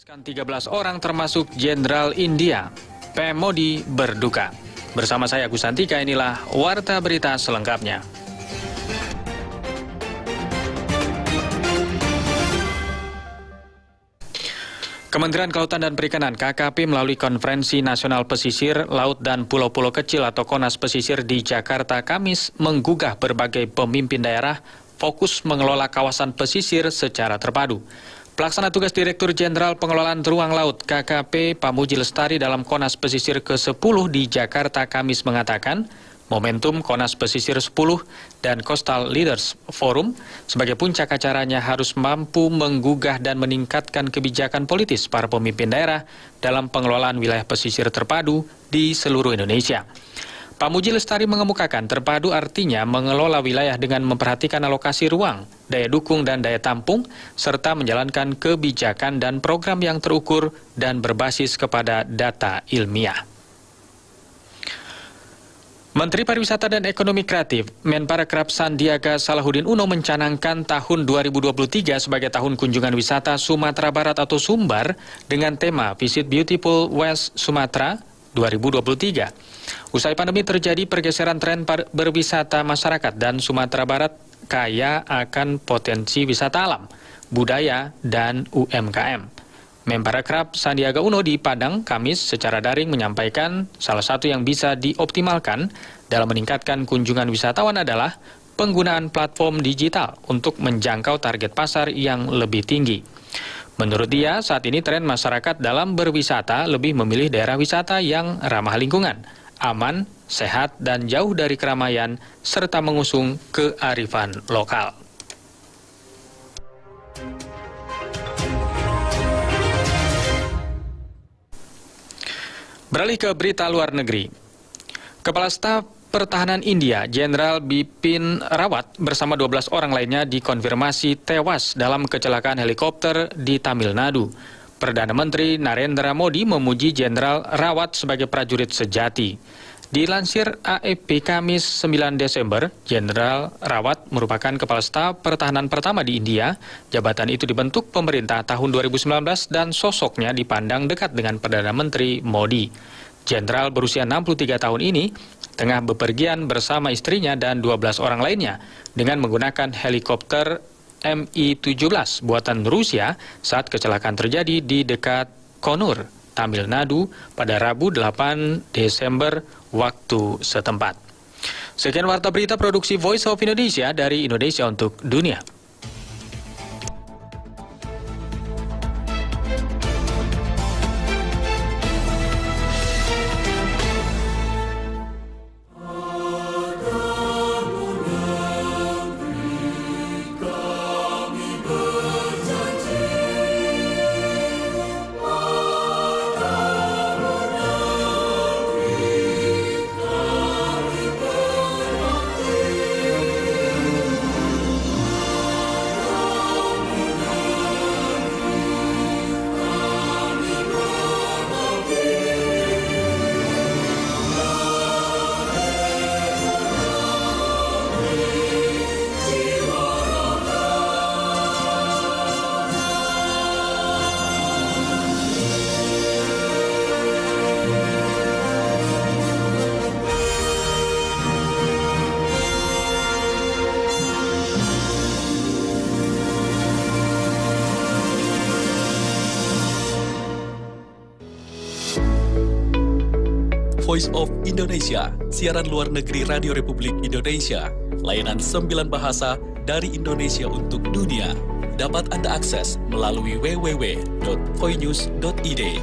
13 orang termasuk Jenderal India, PM Modi berduka. Bersama saya TourismTi, inilah Warta Berita selengkapnya. Kementerian Kelautan dan Perikanan (KKP) melalui Konferensi Nasional Pesisir, Laut dan Pulau-Pulau Kecil atau KONAS Pesisir di Jakarta Kamis menggugah berbagai pemimpin daerah fokus mengelola kawasan pesisir secara terpadu. Pelaksana tugas Direktur Jenderal Pengelolaan Ruang Laut (KKP) Pamuji Lestari dalam KONAS Pesisir ke-10 di Jakarta Kamis mengatakan, momentum KONAS Pesisir 10 dan Coastal Leaders Forum sebagai puncak acaranya harus mampu menggugah dan meningkatkan kebijakan politis para pemimpin daerah dalam pengelolaan wilayah pesisir terpadu di seluruh Indonesia. Pamuji Lestari mengemukakan terpadu artinya mengelola wilayah dengan memperhatikan alokasi ruang, daya dukung dan daya tampung, serta menjalankan kebijakan dan program yang terukur dan berbasis kepada data ilmiah. Menteri Pariwisata dan Ekonomi Kreatif, Menparekraf Sandiaga Salahuddin Uno mencanangkan tahun 2023 sebagai tahun kunjungan wisata Sumatera Barat atau Sumbar dengan tema Visit Beautiful West Sumatra 2023. Usai pandemi terjadi pergeseran tren berwisata masyarakat dan Sumatera Barat kaya akan potensi wisata alam, budaya, dan UMKM. Menparekraf Sandiaga Uno di Padang Kamis secara daring menyampaikan salah satu yang bisa dioptimalkan dalam meningkatkan kunjungan wisatawan adalah penggunaan platform digital untuk menjangkau target pasar yang lebih tinggi. Menurut dia, saat ini tren masyarakat dalam berwisata lebih memilih daerah wisata yang ramah lingkungan, aman, sehat, dan jauh dari keramaian, serta mengusung kearifan lokal. Beralih ke berita luar negeri. Kepala Staf Pertahanan India, Jenderal Bipin Rawat bersama 12 orang lainnya dikonfirmasi tewas dalam kecelakaan helikopter di Tamil Nadu. Perdana Menteri Narendra Modi memuji Jenderal Rawat sebagai prajurit sejati. Dilansir AFP Kamis 9 Desember, Jenderal Rawat merupakan Kepala Staf Pertahanan pertama di India. Jabatan itu dibentuk pemerintah tahun 2019 dan sosoknya dipandang dekat dengan Perdana Menteri Modi. Jenderal berusia 63 tahun ini tengah bepergian bersama istrinya dan 12 orang lainnya dengan menggunakan helikopter Mi-17 buatan Rusia saat kecelakaan terjadi di dekat Konur, Tamil Nadu pada Rabu 8 Desember waktu setempat. Sekian warta berita produksi Voice of Indonesia dari Indonesia untuk dunia. Voice of Indonesia, siaran luar negeri Radio Republik Indonesia, layanan 9 bahasa dari Indonesia untuk dunia. Dapat Anda akses melalui www.VOINEWS.ID.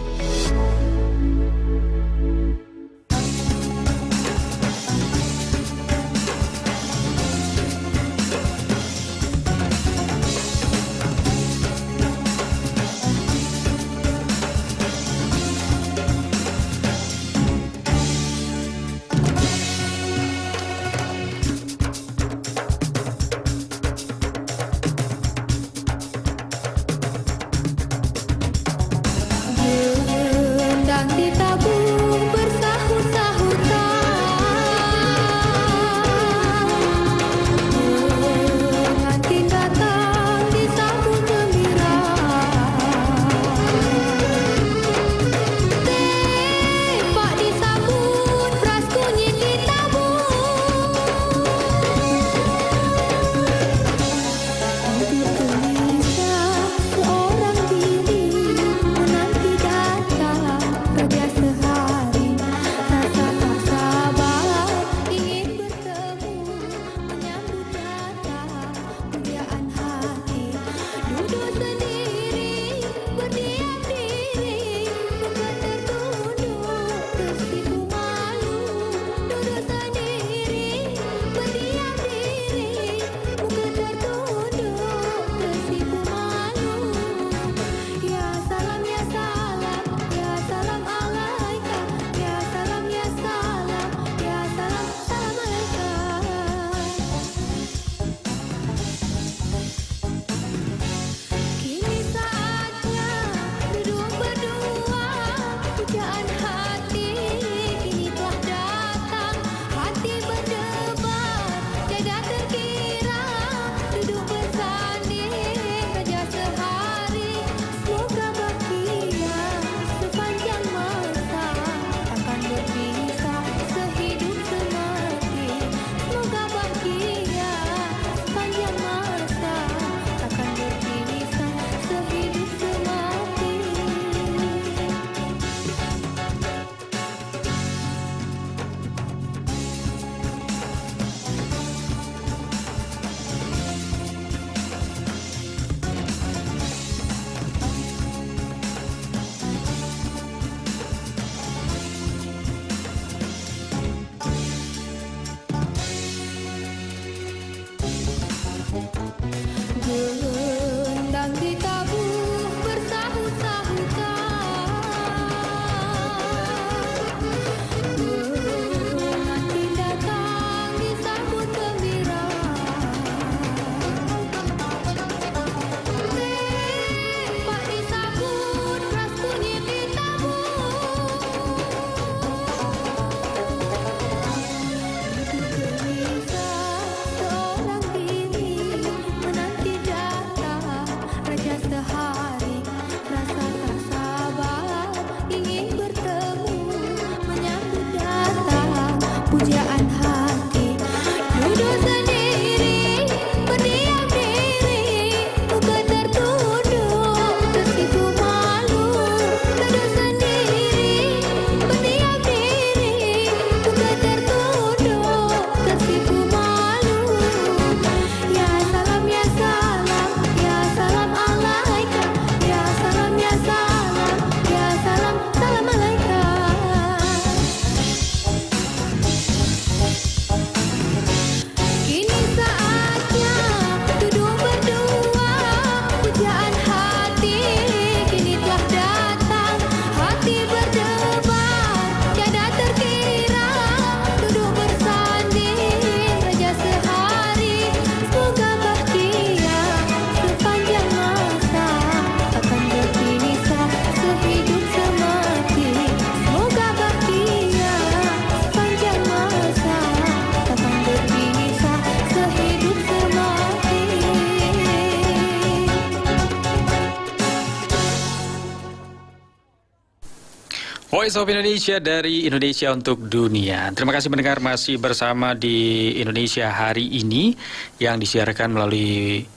Voice of Indonesia dari Indonesia untuk dunia. Terima kasih mendengar masih bersama di Indonesia hari ini yang disiarkan melalui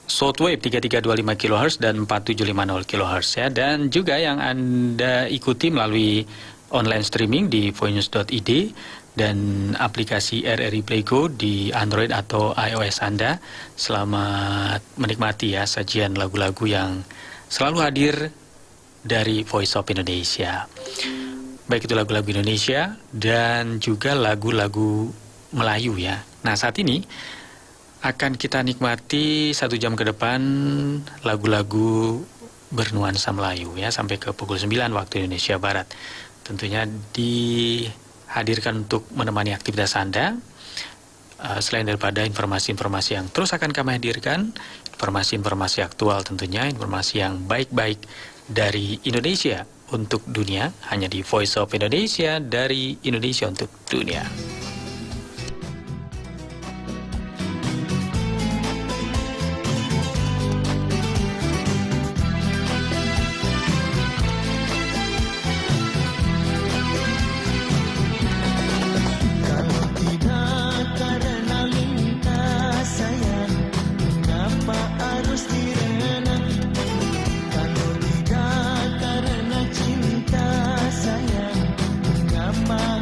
shortwave 3325 kHz dan 4750 kHz ya. Dan juga yang Anda ikuti melalui online streaming di VOINEWS.ID dan aplikasi RRI Playgo di Android atau iOS Anda. Selamat menikmati ya sajian lagu-lagu yang selalu hadir dari Voice of Indonesia. Baik itu lagu-lagu Indonesia dan juga lagu-lagu Melayu ya. Nah, saat ini akan kita nikmati 1 jam ke depan lagu-lagu bernuansa Melayu ya sampai ke pukul 9 waktu Indonesia Barat. Tentunya dihadirkan untuk menemani aktivitas Anda. Selain daripada informasi-informasi yang terus akan kami hadirkan, informasi-informasi aktual tentunya, informasi yang baik-baik dari Indonesia untuk dunia, hanya di Voice of Indonesia dari Indonesia untuk dunia.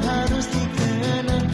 Harus dikenang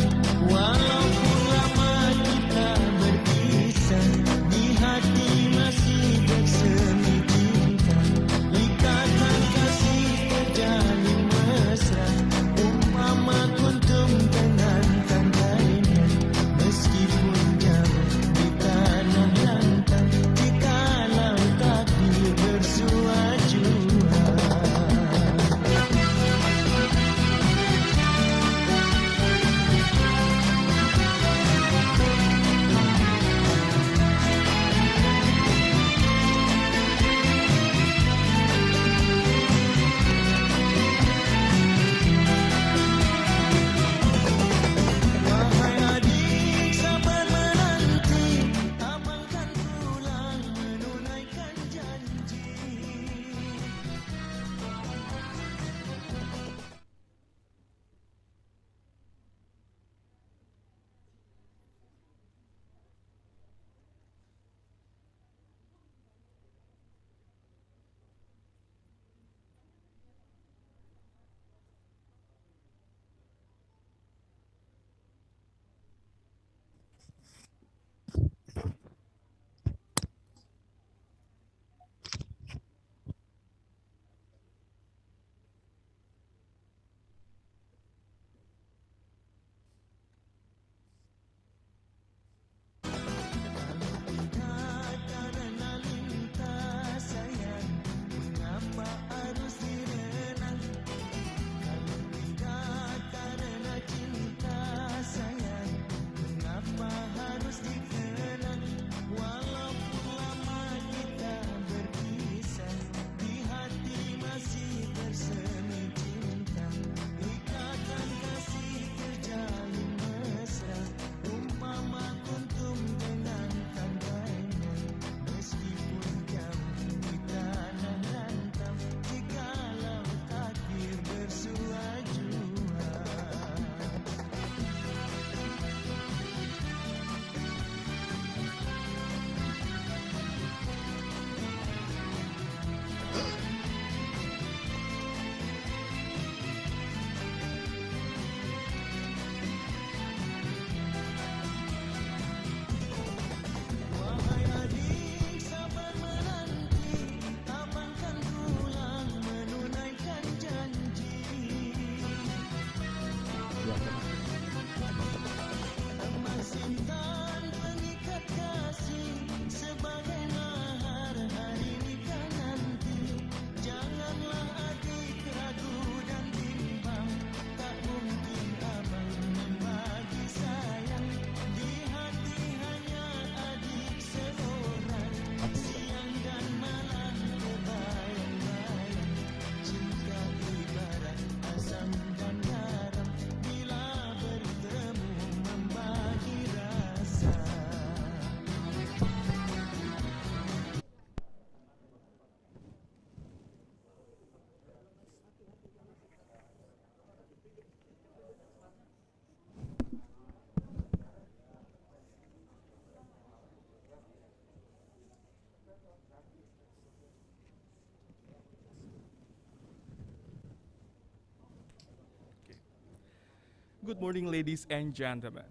Good morning, ladies and gentlemen.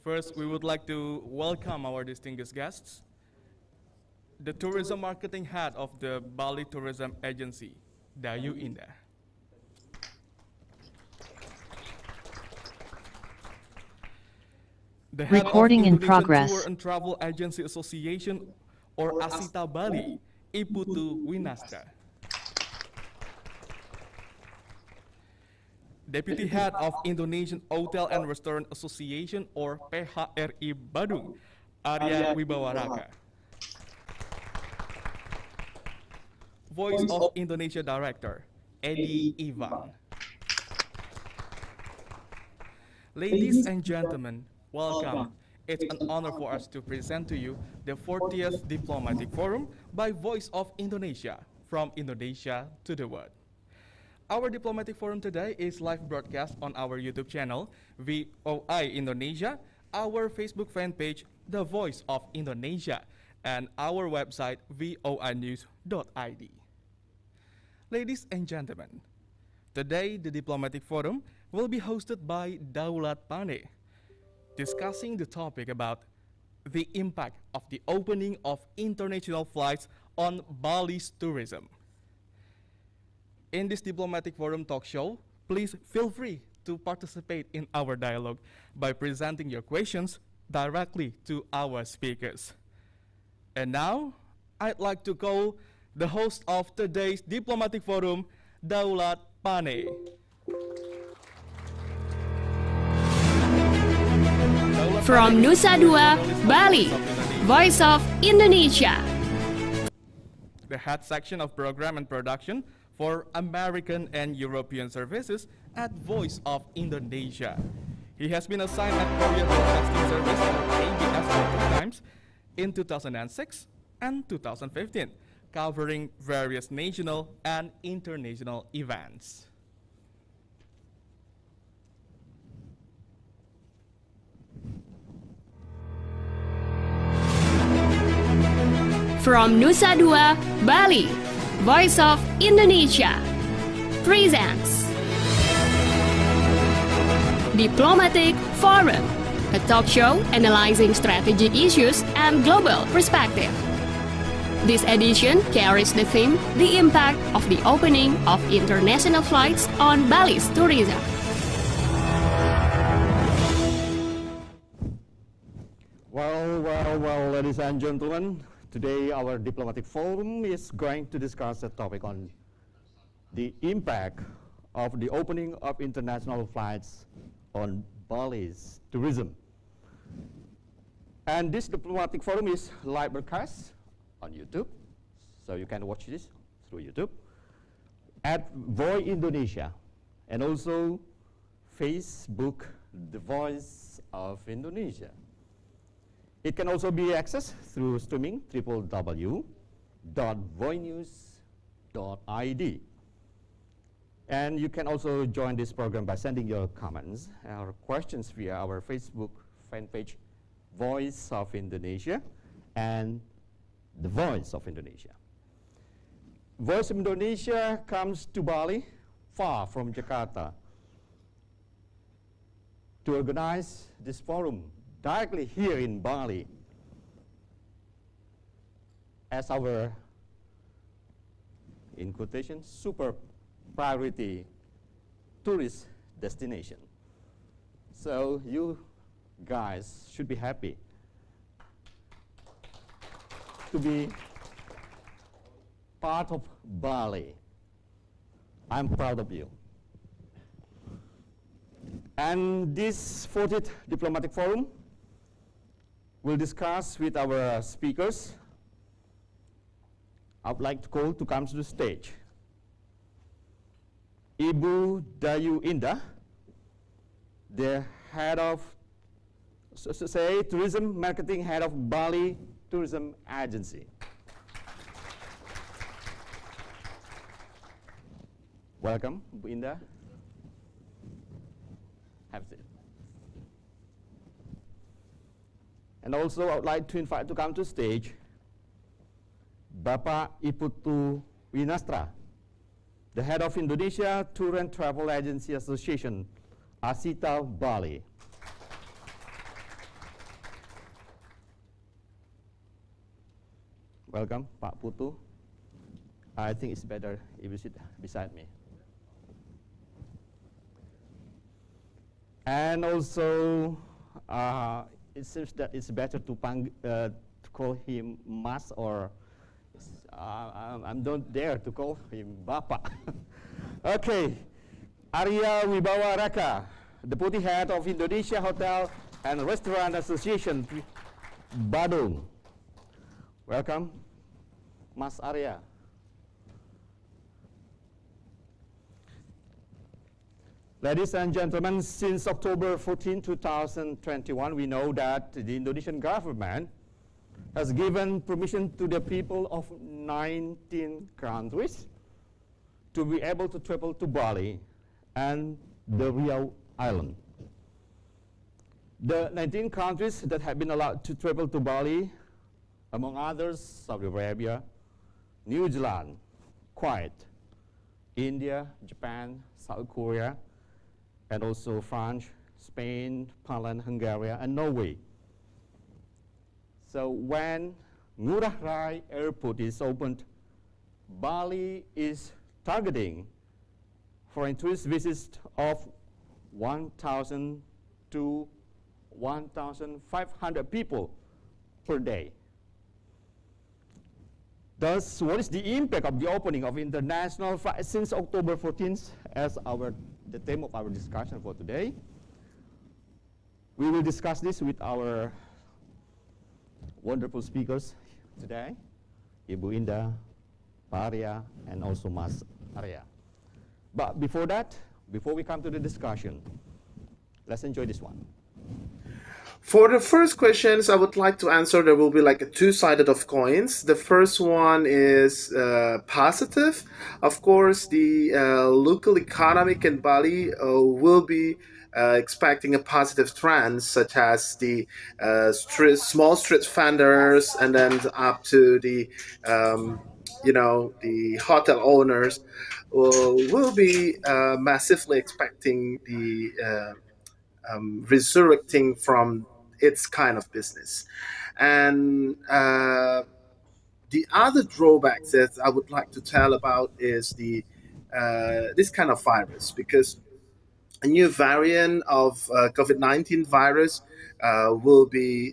First, we would like to welcome our distinguished guests, the tourism marketing head of the Bali Tourism Agency, Dayu Indah. The head Recording of in Indonesian progress. Tour and Travel Agency Association, or ASITA Bali, Iputu Winastra. Deputy Head of Indonesian Hotel and Restaurant Association, or PHRI Badung, Arya Wibawaraka. Voice of Indonesia Director, Eddie Ivan. Ladies and gentlemen, welcome. It's an honor for us to present to you the 40th Diplomatic Forum by Voice of Indonesia, from Indonesia to the world. Our Diplomatic Forum today is live broadcast on our YouTube channel, VOI Indonesia, our Facebook fan page, The Voice of Indonesia, and our website, VOINEWS.ID. Ladies and gentlemen, today the Diplomatic Forum will be hosted by Daulat Pane, discussing the topic about the impact of the opening of international flights on Bali's tourism. In this Diplomatic Forum talk show, please feel free to participate in our dialogue by presenting your questions directly to our speakers. And now, I'd like to call the host of today's Diplomatic Forum, Daulat Pane. From Nusa Dua, Bali, Voice of Indonesia. The head section of program and production for American and European services at Voice of Indonesia. He has been assigned at Korea Broadcasting Service, or ABS, for 2 times in 2006 and 2015, covering various national and international events. From Nusa Dua, Bali, Voice of Indonesia presents Diplomatic Forum, a talk show analyzing strategic issues and global perspective. This edition carries the theme, the impact of the opening of international flights on Bali's tourism. Well, ladies and gentlemen, today our Diplomatic Forum is going to discuss a topic on the impact of the opening of international flights on Bali's tourism. And this Diplomatic Forum is live broadcast on YouTube, so you can watch this through YouTube, at VOI Indonesia, and also Facebook, The Voice of Indonesia. It can also be accessed through streaming, www.voinews.id. And you can also join this program by sending your comments or questions via our Facebook fan page, Voice of Indonesia and The Voice of Indonesia. Voice of Indonesia comes to Bali, far from Jakarta, to organize this forum directly here in Bali as our, in quotation, super priority tourist destination. So you guys should be happy to be part of Bali. I'm proud of you. And this 40th Diplomatic Forum will discuss with our speakers. I would like to call to come to the stage Ibu Dayu Indah, the head of, tourism marketing head of Bali Tourism Agency. Welcome, Bu Indah. Have a seat. And also, I would like to invite to come to stage Bapak Iputu Winastra, the head of Indonesia Tour and Travel Agency Association, Asita, Bali. Welcome, Pak Putu. I think it's better if you sit beside me. And also, it seems that it's better to call him Mas, or I don't dare to call him Bapak. Okay, Arya Wibawa Raka, Deputy Head of Indonesia Hotel and Restaurant Association, Badung. Welcome, Mas Arya. Ladies and gentlemen, since October 14, 2021, we know that the Indonesian government has given permission to the people of 19 countries to be able to travel to Bali and the Riau Island. The 19 countries that have been allowed to travel to Bali, among others, Saudi Arabia, New Zealand, Kuwait, India, Japan, South Korea, and also France, Spain, Poland, Hungary, and Norway. So when Ngurah Rai Airport is opened, Bali is targeting foreign tourist visits of 1,000 to 1,500 people per day. Thus, what is the impact of the opening of international flights since October 14th as the theme of our discussion for today? We will discuss this with our wonderful speakers today, Ibu Indah, Pak Arya, and also Mas Arya. But before that, before we come to the discussion, let's enjoy this one. For the first questions I would like to answer, there will be like a two-sided of coins. The first one is positive. Of course, the local economic in Bali will be expecting a positive trend, such as the small street vendors, and then up to the the hotel owners will be massively expecting the resurrecting from its kind of business. And the other drawbacks that I would like to tell about is the this kind of virus, because a new variant of COVID-19 virus will be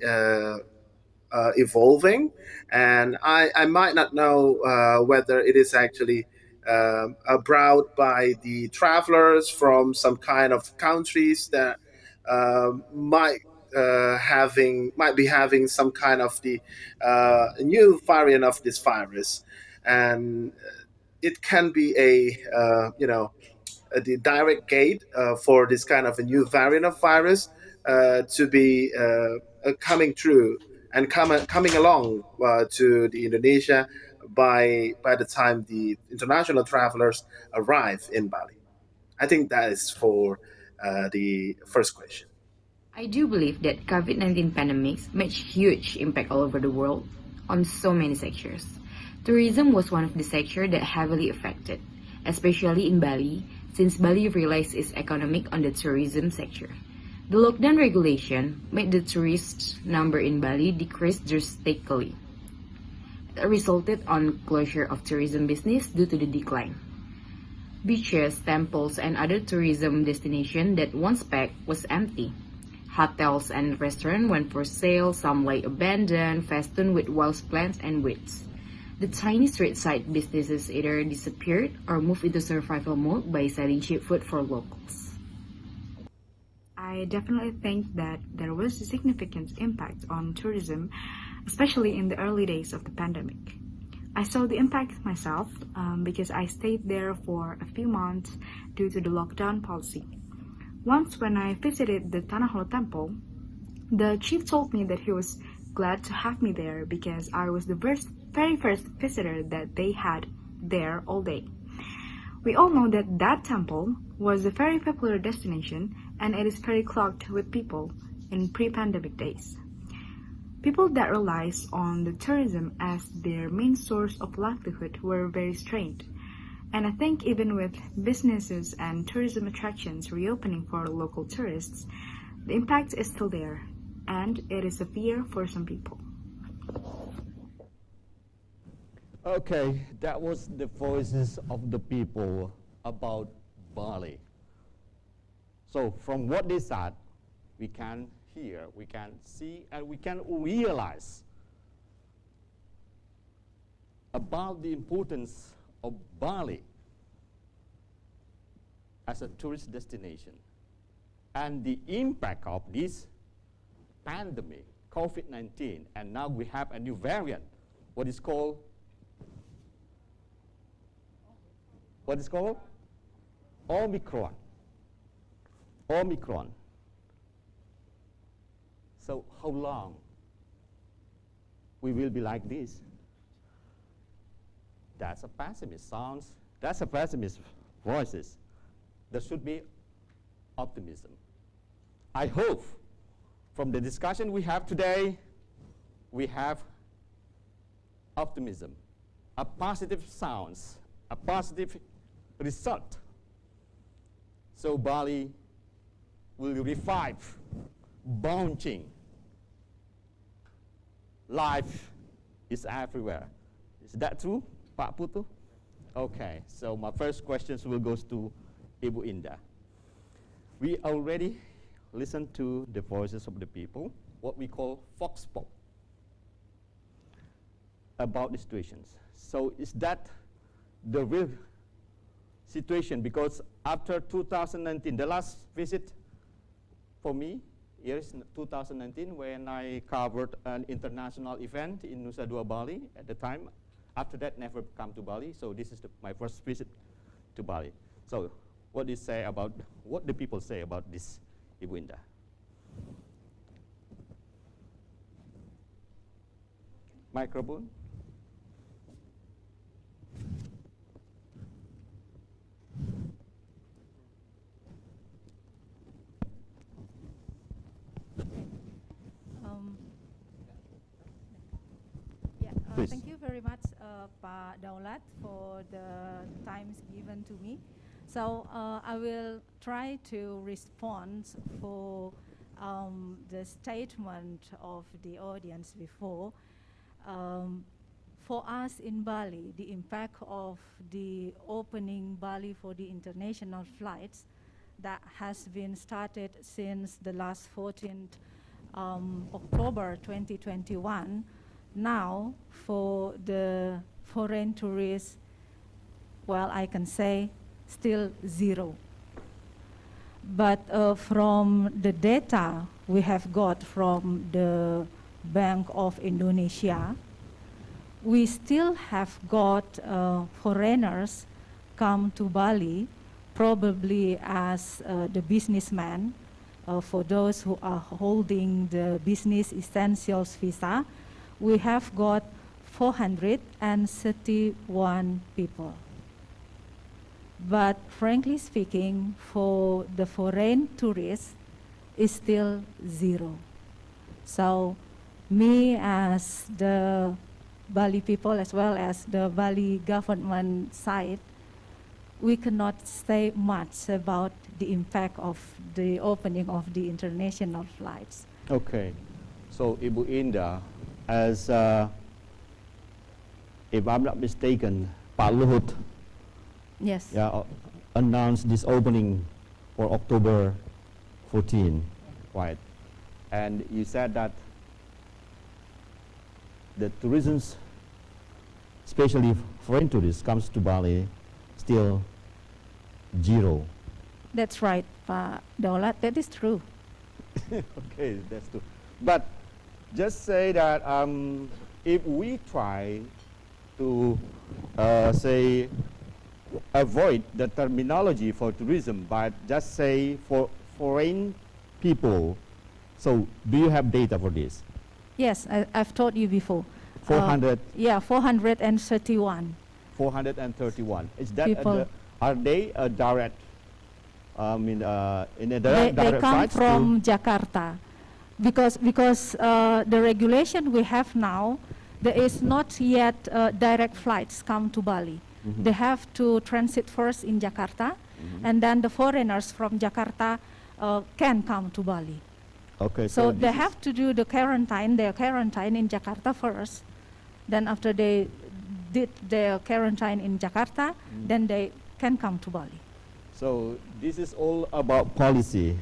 evolving, and I might not know whether it is actually brought by the travelers from some kind of countries that might be having some kind of the new variant of this virus, and it can be the direct gate for this kind of a new variant of virus to be coming through and coming along to the Indonesia by the time the international travelers arrive in Bali. I think that is for the first question. I do believe that COVID-19 pandemics made huge impact all over the world on so many sectors. Tourism was one of the sectors that heavily affected, especially in Bali, since Bali relies its economic on the tourism sector. The lockdown regulation made the tourist number in Bali decrease drastically. It resulted on closure of tourism business due to the decline. Beaches, temples, and other tourism destinations that once packed was empty. Hotels and restaurants went for sale, some lay abandoned, festooned with wild plants and weeds. The tiny street side businesses either disappeared or moved into survival mode by selling cheap food for locals. I definitely think that there was a significant impact on tourism, especially in the early days of the pandemic. I saw the impact myself because I stayed there for a few months due to the lockdown policy. Once when I visited the Tanaholo temple, the chief told me that he was glad to have me there because I was the very first visitor that they had there all day. We all know that that temple was a very popular destination and it is very clogged with people in pre-pandemic days. People that relies on the tourism as their main source of livelihood were very strained, And I think even with businesses and tourism attractions reopening for local tourists, the impact is still there, and it is severe for some people. Okay, that was the voices of the people about Bali. So from what they said, we can hear, we can see, and we can realize about the importance of Bali as a tourist destination and the impact of this pandemic, COVID-19, and now we have a new variant, what is called Omicron. Omicron. So how long we will be like this? That's a pessimist sounds. That's a pessimist voices. There should be optimism. I hope from the discussion we have today, we have optimism, a positive sounds, a positive result. So Bali will revive, bouncing. Life is everywhere. Is that true, Pak Putu? Okay, so my first questions will go to Ibu Indah. We already listened to the voices of the people, what we call Vox Pop, about the situations. So is that the real situation? Because after 2019, the last visit for me, here is 2019, when I covered an international event in Nusa Dua, Bali at the time. After that, never come to Bali, so this is my first visit to Bali. So what do you say about, what do people say about this, Ibu Indah? Microphone. Thank you very much, Pak Daulat, for the times given to me. So I will try to respond for the statement of the audience before. For us in Bali, the impact of the opening Bali for the international flights that has been started since the last 14th October 2021. Now, for the foreign tourists, well, I can say still zero. But from the data we have got from the Bank of Indonesia, we still have got foreigners come to Bali, probably as the businessmen, for those who are holding the business essentials visa. We have got 431 people. But frankly speaking, for the foreign tourists, is still zero. So me as the Bali people as well as the Bali government side, we cannot say much about the impact of the opening of the international flights. Okay, so Ibu Indah, as if I'm not mistaken, Pak Luhut, yes, announced this opening for October 14, right? And you said that the tourism, especially foreign tourists, comes to Bali still zero. That's right, Pak Daulat, that is true. Okay, that's true. But just say that if we try to say avoid the terminology for tourism, but just say for foreign people, so do you have data for this? Yes, I've told you before. 400? Yeah, 431. 431. Is that People. Are they a direct? In a They direct come flights from Jakarta, because the regulation we have now, there is not yet direct flights come to Bali. they have to transit first in Jakarta, and then the foreigners from Jakarta can come to Bali. Okay. So they have to do their quarantine in Jakarta first. Then after they did their quarantine in Jakarta, then they can come to Bali. So this is all about policy.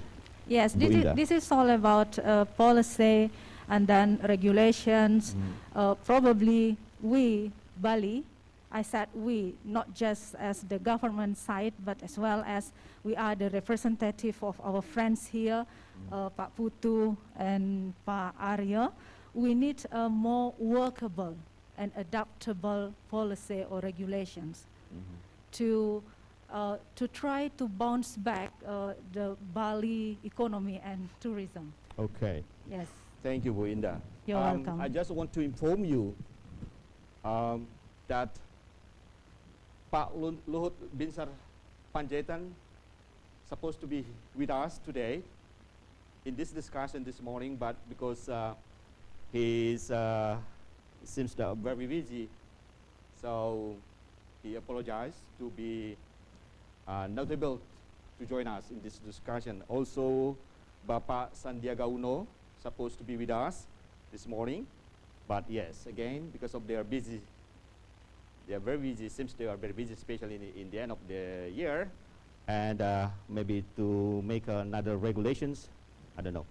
Yes, Bu Indah. this is all about policy and then regulations. Probably we, Bali, I said we, not just as the government side, but as well as we are the representative of our friends here, Pak Putu and Pak Arya. We need a more workable and adaptable policy or regulations to try to bounce back the Bali economy and tourism. Okay. Yes. Thank you, Bu Indah. You're welcome. I just want to inform you that Pak Luhut Binsar Panjaitan supposed to be with us today in this discussion this morning, but because he seems very busy, so he apologized to be not able to join us in this discussion. Also, Bapak Sandiaga Uno supposed to be with us this morning, but yes, again, because of they are busy, they are very busy. Seems they are very busy, especially in the end of the year, and maybe to make another regulations. I don't know.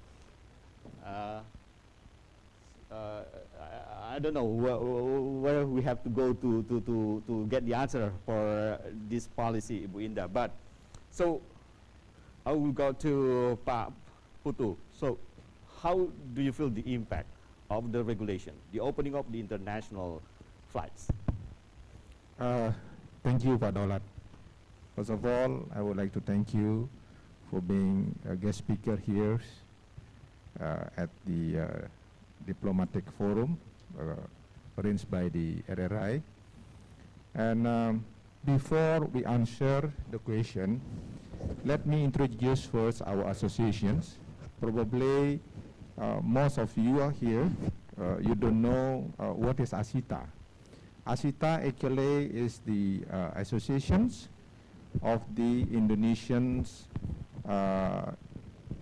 I don't know where we have to go to get the answer for this policy, Bu Indah. But so I will go to Pak Putu. So how do you feel the impact of the regulation, the opening of the international flights? Thank you, Pak Daulat. First of all, I would like to thank you for being a guest speaker here at the diplomatic forum arranged by the RRI. And before we answer the question, let me introduce first our associations. Probably most of you are here, you don't know what is ASITA. ASITA actually is the associations of the Indonesians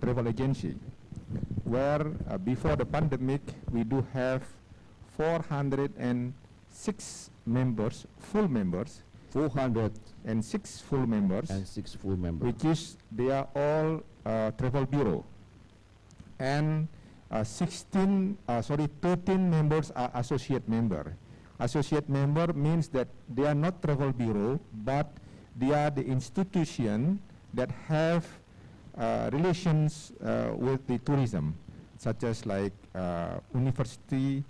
travel agency, where before the pandemic we do have 406 members, full members. 406 full members. And 6 full members. Which is, they are all travel bureau. And 13 members are associate member. Associate member means that they are not travel bureau, but they are the institution that have relations with the tourism, such as like university,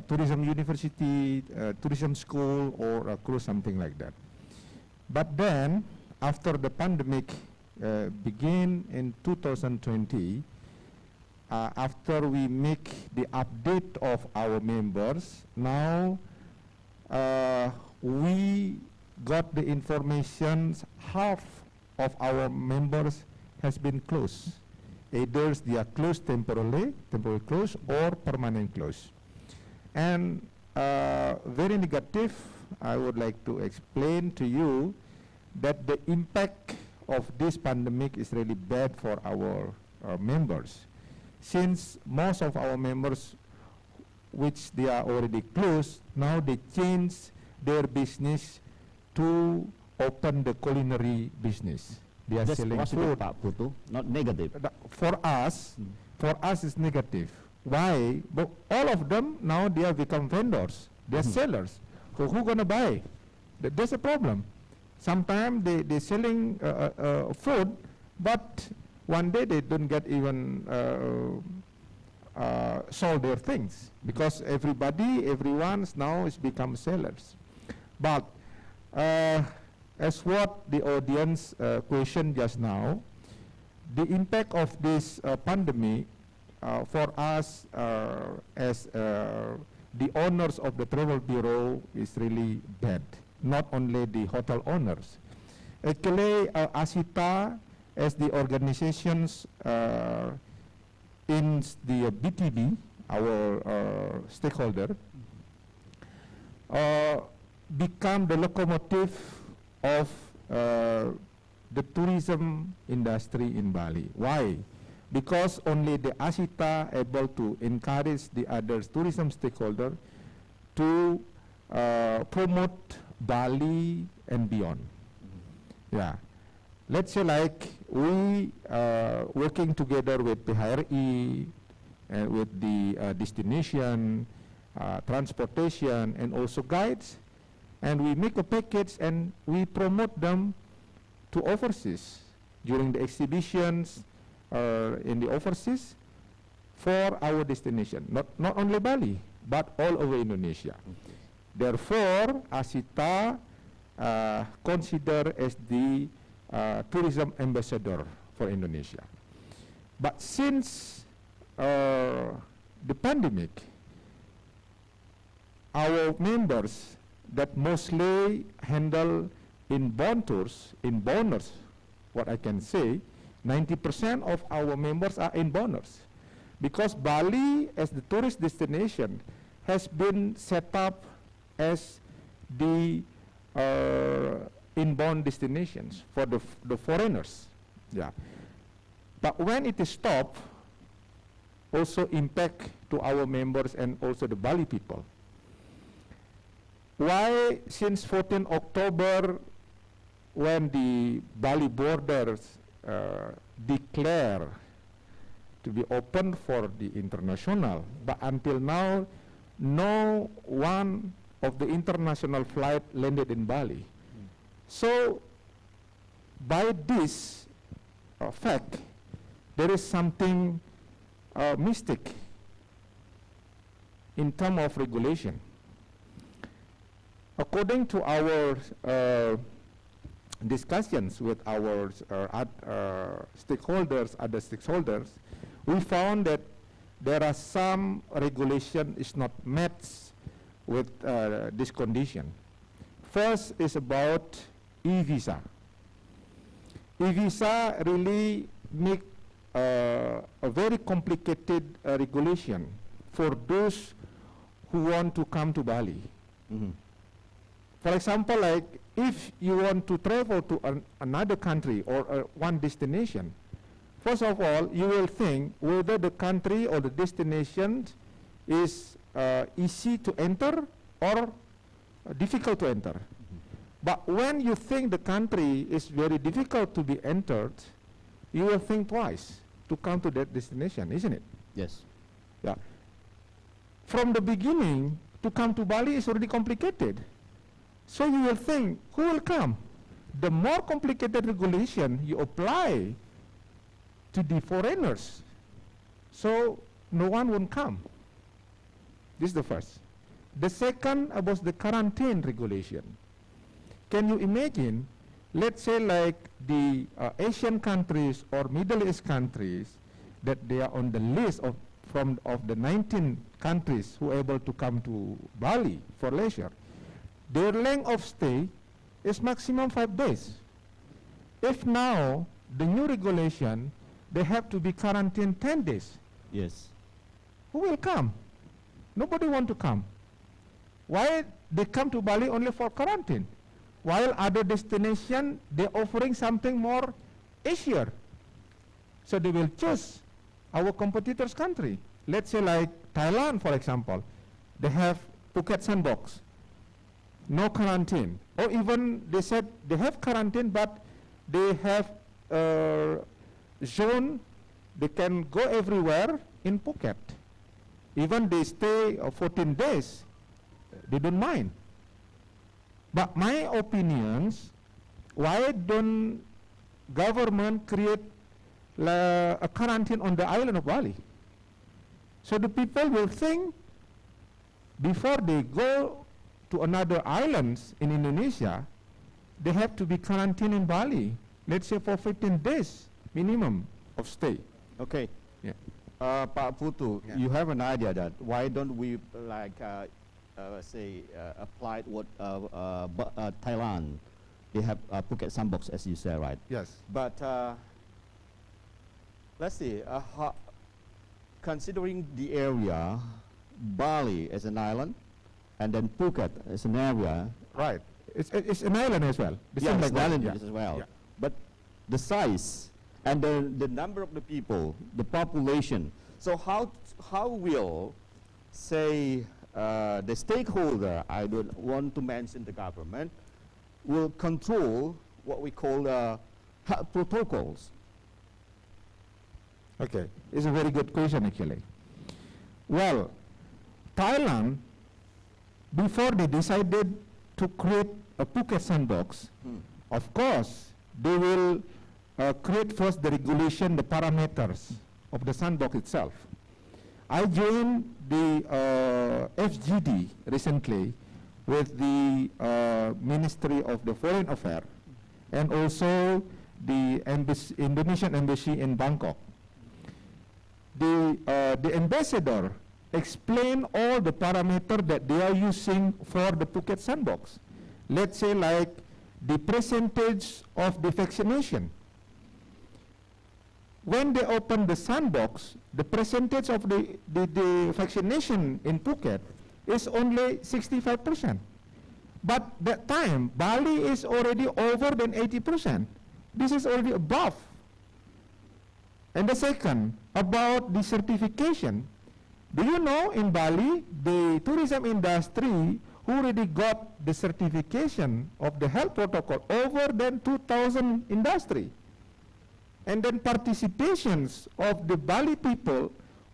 tourism university, tourism school, or cruise, something like that. But then, after the pandemic began in 2020, after we make the update of our members, now we got the information half of our members has been closed. Either they are closed temporarily closed, or permanent closed. And very negative, I would like to explain to you that the impact of this pandemic is really bad for our members. Since most of our members, which they are already closed, now they change their business to open the culinary business. They are selling food. Pak Putu, not negative. For us it's negative. Why? But all of them now they have become vendors. They are sellers. So who gonna buy? There's a problem. Sometimes they selling food, but one day they don't get even sold their things, because everyone now is become sellers. But as what the audience questioned just now, the impact of this pandemic for us as the owners of the travel bureau is really bad. Not only the hotel owners. Actually, ASITA as the organizations in the BTB, our stakeholder, become the locomotive of the tourism industry in Bali. Why? Because only the ASITA able to encourage the other tourism stakeholder to promote Bali and beyond. Yeah. Let's say like we working together with the RRI and with the destination, transportation, and also guides, and we make a package and we promote them to overseas during the exhibitions in the overseas for our destination, not only Bali, but all over Indonesia. Therefore, ASITA consider as the tourism ambassador for Indonesia. But since the pandemic, our members that mostly handle inbound tours, inbounders, what I can say, 90% of our members are inbounders. Because Bali as the tourist destination has been set up as the inbound destinations for the foreigners. Yeah. But when it is stopped, also impact to our members and also the Bali people. Why since 14 October when the Bali borders declare to be open for the international, but until now no one of the international flight landed in Bali. So by this fact, there is something mystic in terms of regulation. According to our discussions with our stakeholders, other stakeholders, we found that there are some regulation is not met with this condition. First is about e-visa. E-visa really make a very complicated regulation for those who want to come to Bali. For example, like if you want to travel to another country or one destination, first of all, you will think whether the country or the destination is easy to enter or difficult to enter. But when you think the country is very difficult to be entered, you will think twice to come to that destination, isn't it? Yes. Yeah. From the beginning, to come to Bali is already complicated. So you will think, who will come? The more complicated regulation you apply to the foreigners, so no one will come. This is the first. The second was the quarantine regulation. Can you imagine, let's say like the Asian countries or Middle East countries, that they are on the list of the 19 countries who are able to come to Bali for leisure. Their length of stay is maximum 5 days. If now the new regulation, they have to be quarantined 10 days. Yes. Who will come? Nobody want to come. Why they come to Bali only for quarantine? While other destination, they're offering something more easier. So they will choose our competitors' country. Let's say like Thailand, for example. They have Phuket Sandbox, no quarantine. Or even they said they have quarantine, but they have zone, they can go everywhere in Phuket. Even they stay 14 days, they don't mind. But my opinions, why don't government create a quarantine on the island of Bali? So the people will think before they go to another islands in Indonesia, they have to be quarantined in Bali, let's say for 15 days minimum of stay. Okay. Yeah. Pak Putu, Yeah. you have an idea that why don't we apply what Thailand, they have Phuket Sandbox as you said, right? Yes. But let's see, considering the area, Bali as an island, and then Phuket is an area. Right. It's an island as well. The Yeah, same it's like an that. island Yeah. as well. Yeah. But the size and the number of the people, the population. So how will, say, the stakeholder, I don't want to mention the government, will control what we call health protocols? Okay, it's a very good question actually. Well, Thailand, before they decided to create a Phuket sandbox, of course, they will create first the regulation, the parameters of the sandbox itself. I joined the FGD recently with the Ministry of the Foreign Affairs and also the Indonesian embassy in Bangkok. The ambassador explained all the parameters that they are using for the Phuket sandbox. Let's say like the percentage of the vaccination. When they open the sandbox, the percentage of the vaccination in Phuket is only 65%. But that time, Bali is already over than 80%. This is already above. And the second, about the certification. Do you know in Bali, the tourism industry already got the certification of the health protocol over than 2,000 industry. And then participations of the Bali people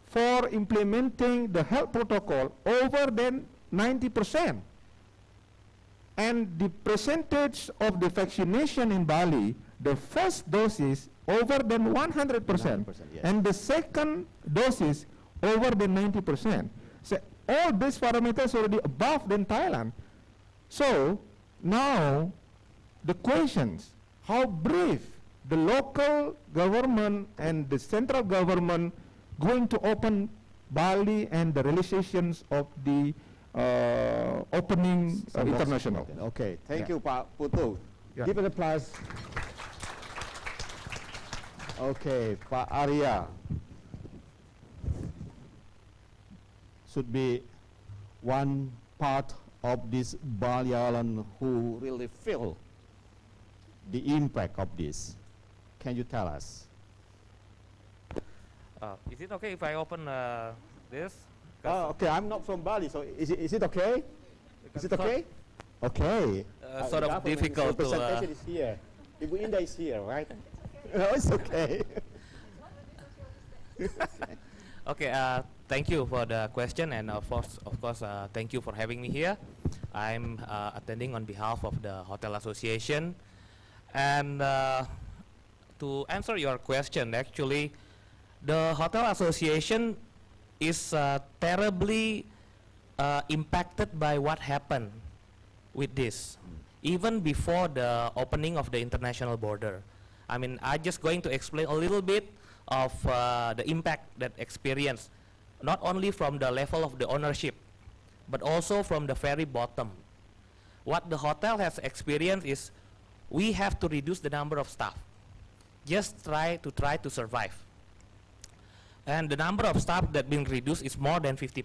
for implementing the health protocol over than 90%. And the percentage of the vaccination in Bali, the first doses over than 100%, yes. and the second doses over than 90%. So all these parameters already above than Thailand. So now the questions, how brave the local government and the central government going to open Bali and the realizations of the opening international. Okay, thank Yeah. you, Pak Putu. Yeah. Give it a applause. Okay, Pak Arya. Should be one part of this Bali Island who really feel the impact of this. Can you tell us? Is it okay if I open this? Oh, okay, I'm not from Bali, so is it okay? Is it okay? Okay. Sort of government difficult to, representation is here. Ibu Indah is here, right? No, it's okay. Okay, thank you for the question, and of course, thank you for having me here. I'm attending on behalf of the Hotel Association, and to answer your question, actually, the Hotel Association is terribly impacted by what happened with this, even before the opening of the international border. I mean, I'm just going to explain a little bit of the impact that experienced, not only from the level of the ownership, but also from the very bottom. What the hotel has experienced is we have to reduce the number of staff, just try to survive. And the number of staff that been reduced is more than 50%.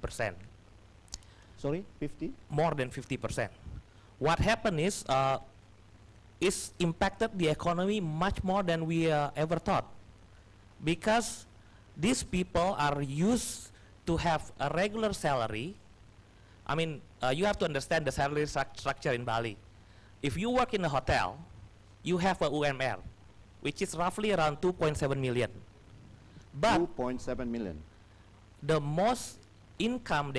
Sorry, 50? More than 50%. What happened is impacted the economy much more than we ever thought, because these people are used to have a regular salary. I mean, you have to understand the salary structure in Bali. If you work in a hotel, you have a UMR, which is roughly around 2.7 million. But 2.7 million. the most income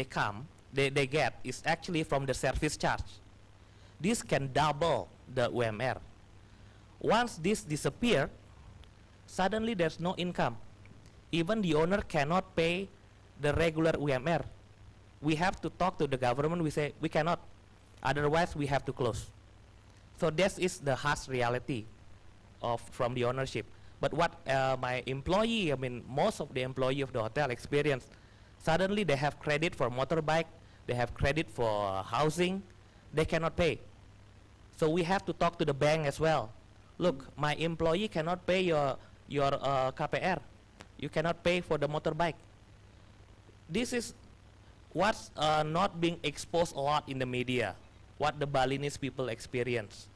they get is actually from the service charge. This can double the UMR. Once this disappears, suddenly there's no income. Even the owner cannot pay the regular UMR. We have to talk to the government. We say we cannot, otherwise we have to close. So this is the harsh reality from the ownership. But what my employee, I mean most of the employee of the hotel experience, suddenly they have credit for motorbike, they have credit for housing, they cannot pay. So we have to talk to the bank as well. Look, my employee cannot pay your KPR. You cannot pay for the motorbike. This is what's not being exposed a lot in the media, what the Balinese people experience.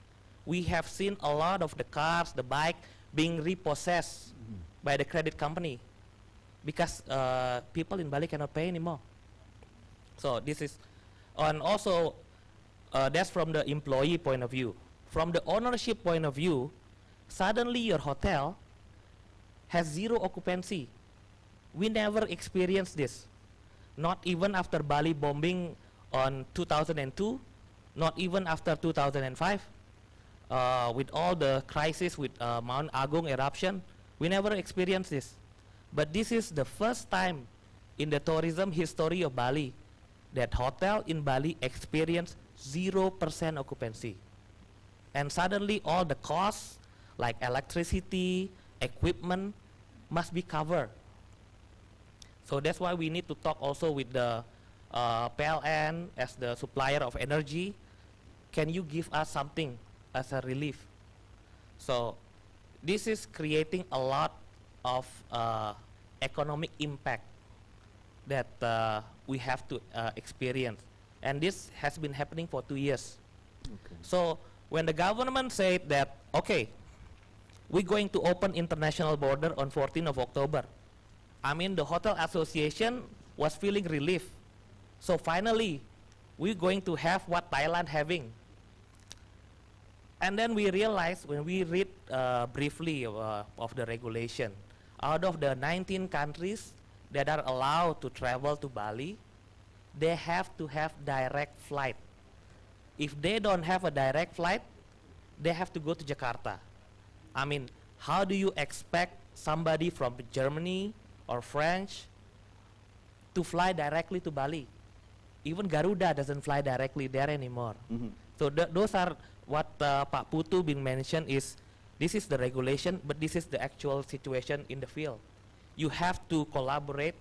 We have seen a lot of the cars, the bike being repossessed by the credit company because people in Bali cannot pay anymore. So this is, and also that's from the employee point of view. From the ownership point of view, suddenly your hotel has zero occupancy. We never experienced this. Not even after Bali bombing on 2002, not even after 2005. With all the crisis with Mount Agung eruption, we never experienced this. But this is the first time in the tourism history of Bali that hotel in Bali experienced 0% occupancy. And suddenly all the costs like electricity, equipment must be covered. So that's why we need to talk also with the PLN as the supplier of energy. Can you give us something as a relief? So this is creating a lot of economic impact that we have to experience. And this has been happening for 2 years. Okay. So when the government said that, okay, we're going to open international border on 14th of October, I mean, the hotel association was feeling relief. So finally, we're going to have what Thailand having. And then we realized when we read briefly of the regulation, out of the 19 countries that are allowed to travel to Bali, they have to have direct flight. If they don't have a direct flight, they have to go to Jakarta. I mean, how do you expect somebody from Germany or French to fly directly to Bali? Even Garuda doesn't fly directly there anymore. So those are what Pak Putu been mentioned is, this is the regulation, but this is the actual situation in the field. You have to collaborate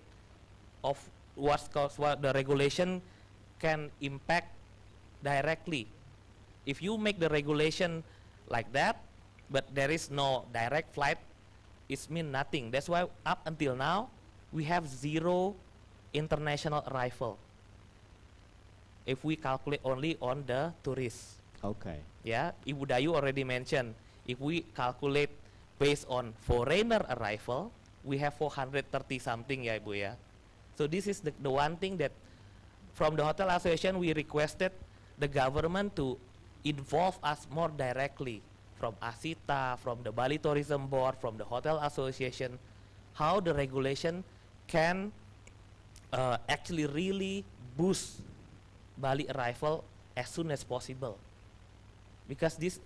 of what the regulation can impact directly. If you make the regulation like that, but there is no direct flight, it means nothing. That's why up until now, we have 0 international arrival if we calculate only on the tourists. Okay. Yeah, Ibu Dayu already mentioned, if we calculate based on foreigner arrival, we have 430 something, ya Ibu ya. So this is the one thing that from the Hotel Association we requested the government to involve us more directly, from ASITA, from the Bali Tourism Board, from the Hotel Association, how the regulation can actually really boost Bali arrival as soon as possible. Because this,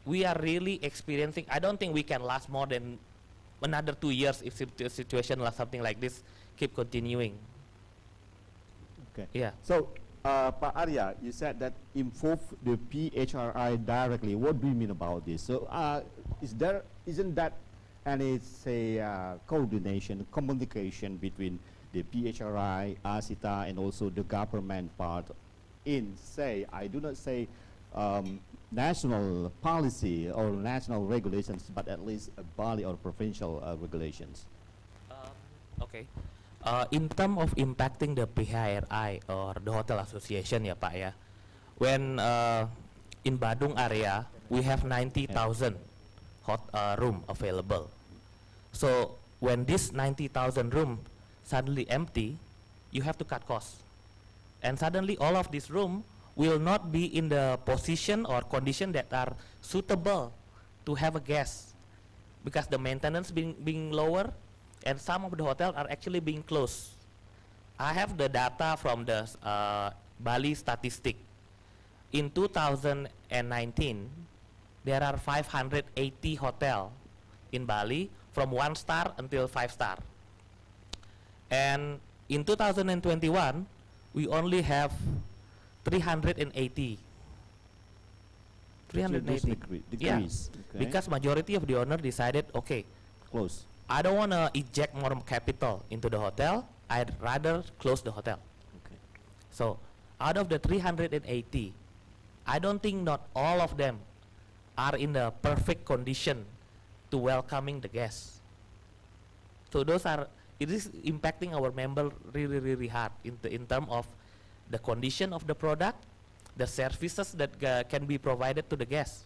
we are really experiencing, I don't think we can last more than another 2 years if the situation like something like this keep continuing. Okay. Yeah. So, Pak Arya, you said that involve the PHRI directly. What do you mean about this? So, isn't that any, say, coordination, communication between the PHRI, ASITA, and also the government part in, say, I do not say national policy or national regulations, but at least Bali or provincial regulations? Okay. In terms of impacting the PHRI or the hotel association, ya Pak ya, when in Badung area we have 90,000 room available. So when this 90,000 room suddenly empty, you have to cut costs, and suddenly all of this room will not be in the position or condition that are suitable to have a guest, because the maintenance being lower, and some of the hotels are actually being closed. I have the data from the Bali statistic. In 2019, there are 580 hotels in Bali from 1 star until 5 star. And in 2021, we only have 380. 380. Yeah, decrease. Okay. because majority of the owner decided, okay, Close. I don't want to eject more capital into the hotel. I'd rather close the hotel. Okay. So out of the 380, I don't think not all of them are in the perfect condition to welcoming the guests. So those are it is impacting our member really hard in terms of the condition of the product, the services that can be provided to the guests.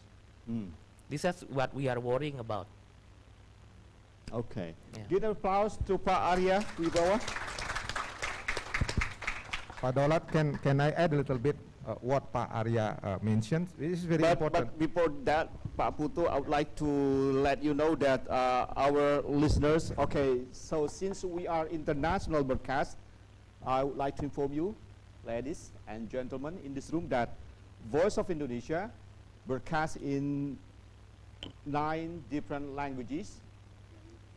This is what we are worrying about. Okay. Yeah. Give an applause to Pak Arya Wibawa. Pak Daulat, can I add a little bit what Pak Arya mentioned? This is very important. But before that, Pak Putu, I would like to let you know that our listeners, okay, so since we are international broadcast, I would like to inform you, ladies and gentlemen in this room, that Voice of Indonesia broadcasts in 9 different languages.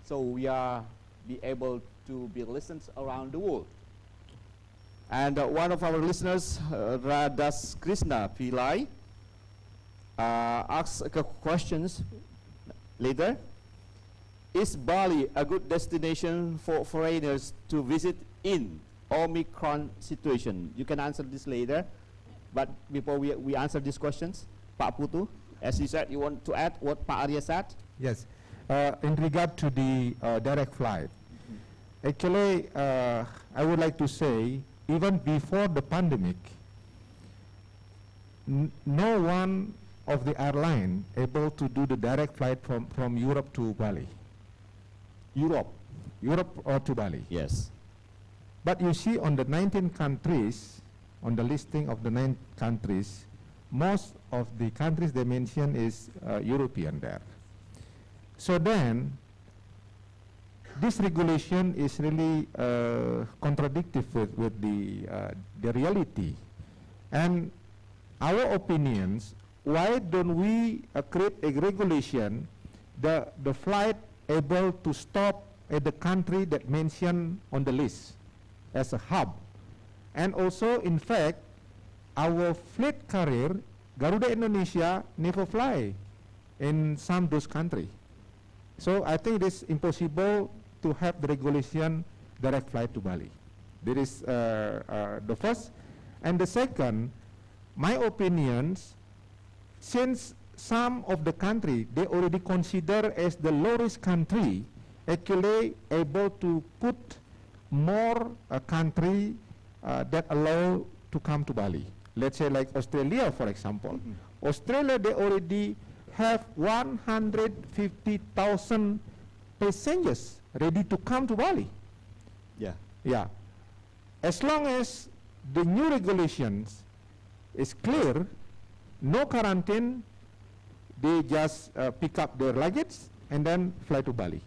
So we are be able to be listened around the world. And one of our listeners, Radas Krishna Pillai, asks questions later. Is Bali a good destination for foreigners to visit in Omicron situation? You can answer this later. But before we answer these questions, Pak Putu, as you said, you want to add what Pak Arya said? Yes. In regard to the direct flight, actually, I would like to say, even before the pandemic, no one of the airline able to do the direct flight from Europe to Bali. Europe or to Bali. Yes. But you see on the 19 countries, on the listing of the 9 countries, most of the countries they mention is European there. So then, this regulation is really contradictory with the reality. And our opinions, why don't we create a regulation, the flight able to stop at the country that mentioned on the list as a hub. And also, in fact, our fleet carrier, Garuda Indonesia, never fly in some those countries. So I think it is impossible to have the regulation direct flight to Bali. That is the first. And the second, my opinions, since some of the country they already consider as the low risk country, actually able to put more country that allow to come to Bali. Let's say like Australia, for example. Australia, they already have 150,000 passengers ready to come to Bali. Yeah. As long as the new regulations is clear, no quarantine, they just pick up their luggage and then fly to Bali,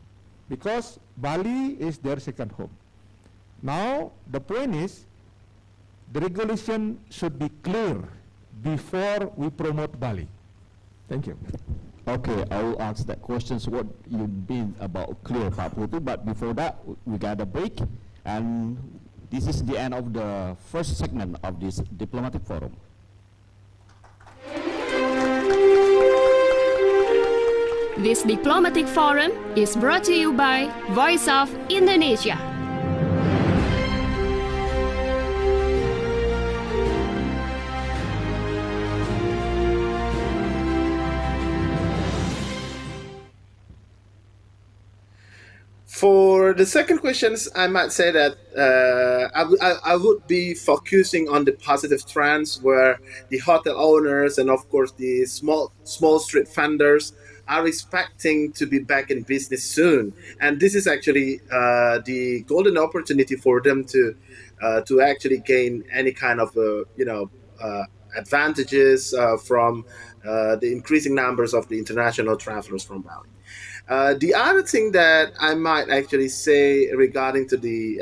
because Bali is their second home. Now the point is, the regulation should be clear before we promote Bali. Thank you. Okay, I will ask that questions what you mean about clear, Pak Putu, but before that, we got a break, and this is the end of the first segment of this diplomatic forum. This diplomatic forum is brought to you by Voice of Indonesia. For the second questions, I might say that I would be focusing on the positive trends where the hotel owners and of course the small street vendors are expecting to be back in business soon, and this is actually the golden opportunity for them to actually gain any kind of advantages from the increasing numbers of the international travelers from Bali. The other thing that I might actually say regarding to the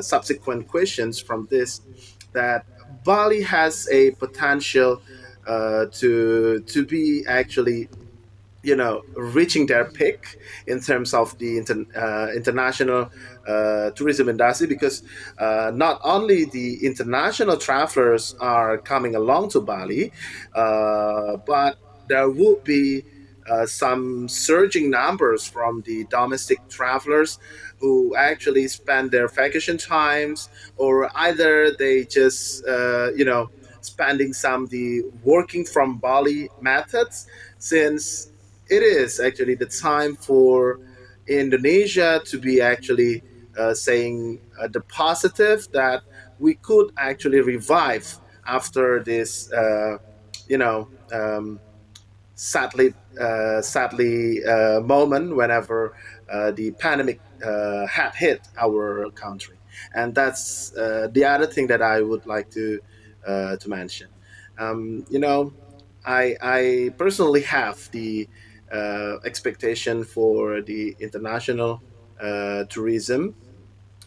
subsequent questions from this, that Bali has a potential to be actually reaching their peak in terms of the international tourism industry, because not only the international travelers are coming along to Bali, but there will be some surging numbers from the domestic travelers who actually spend their vacation times, or either they just spending some the working from Bali methods, since it is actually the time for Indonesia to be actually saying the positive that we could actually revive after this, you know, sadly moment whenever the pandemic had hit our country. And that's the other thing that I would like to mention. You know, I personally have the expectation for the international tourism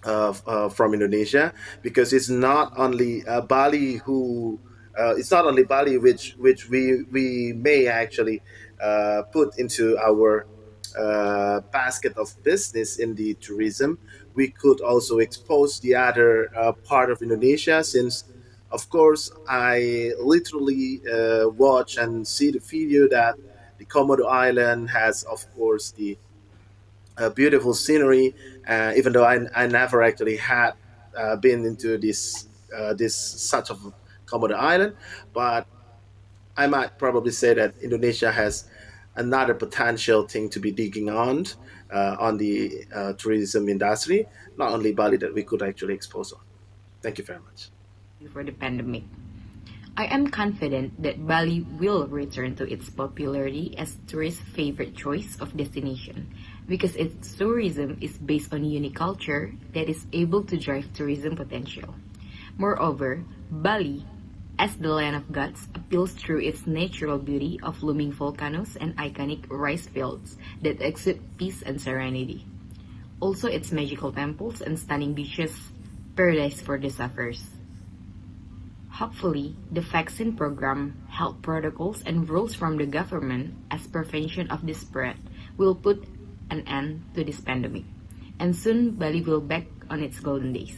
from Indonesia, because it's not only Bali which we may actually put into our basket of business in the tourism. We could also expose the other part of Indonesia, since of course I literally watch and see the video that the Komodo Island has, of course, the beautiful scenery. Even though I never actually had been into this such of Komodo Island, but I might probably say that Indonesia has another potential thing to be digging on the tourism industry, not only Bali, that we could actually expose on. Thank you very much. For the pandemic. I am confident that Bali will return to its popularity as tourists' favorite choice of destination, because its tourism is based on unique culture that is able to drive tourism potential. Moreover, Bali, as the land of gods, appeals through its natural beauty of looming volcanoes and iconic rice fields that exude peace and serenity. Also, its magical temples and stunning beaches, paradise for the sufferers. Hopefully, the vaccine program, health protocols, and rules from the government as prevention of the spread will put an end to this pandemic, and soon Bali will back on its golden days.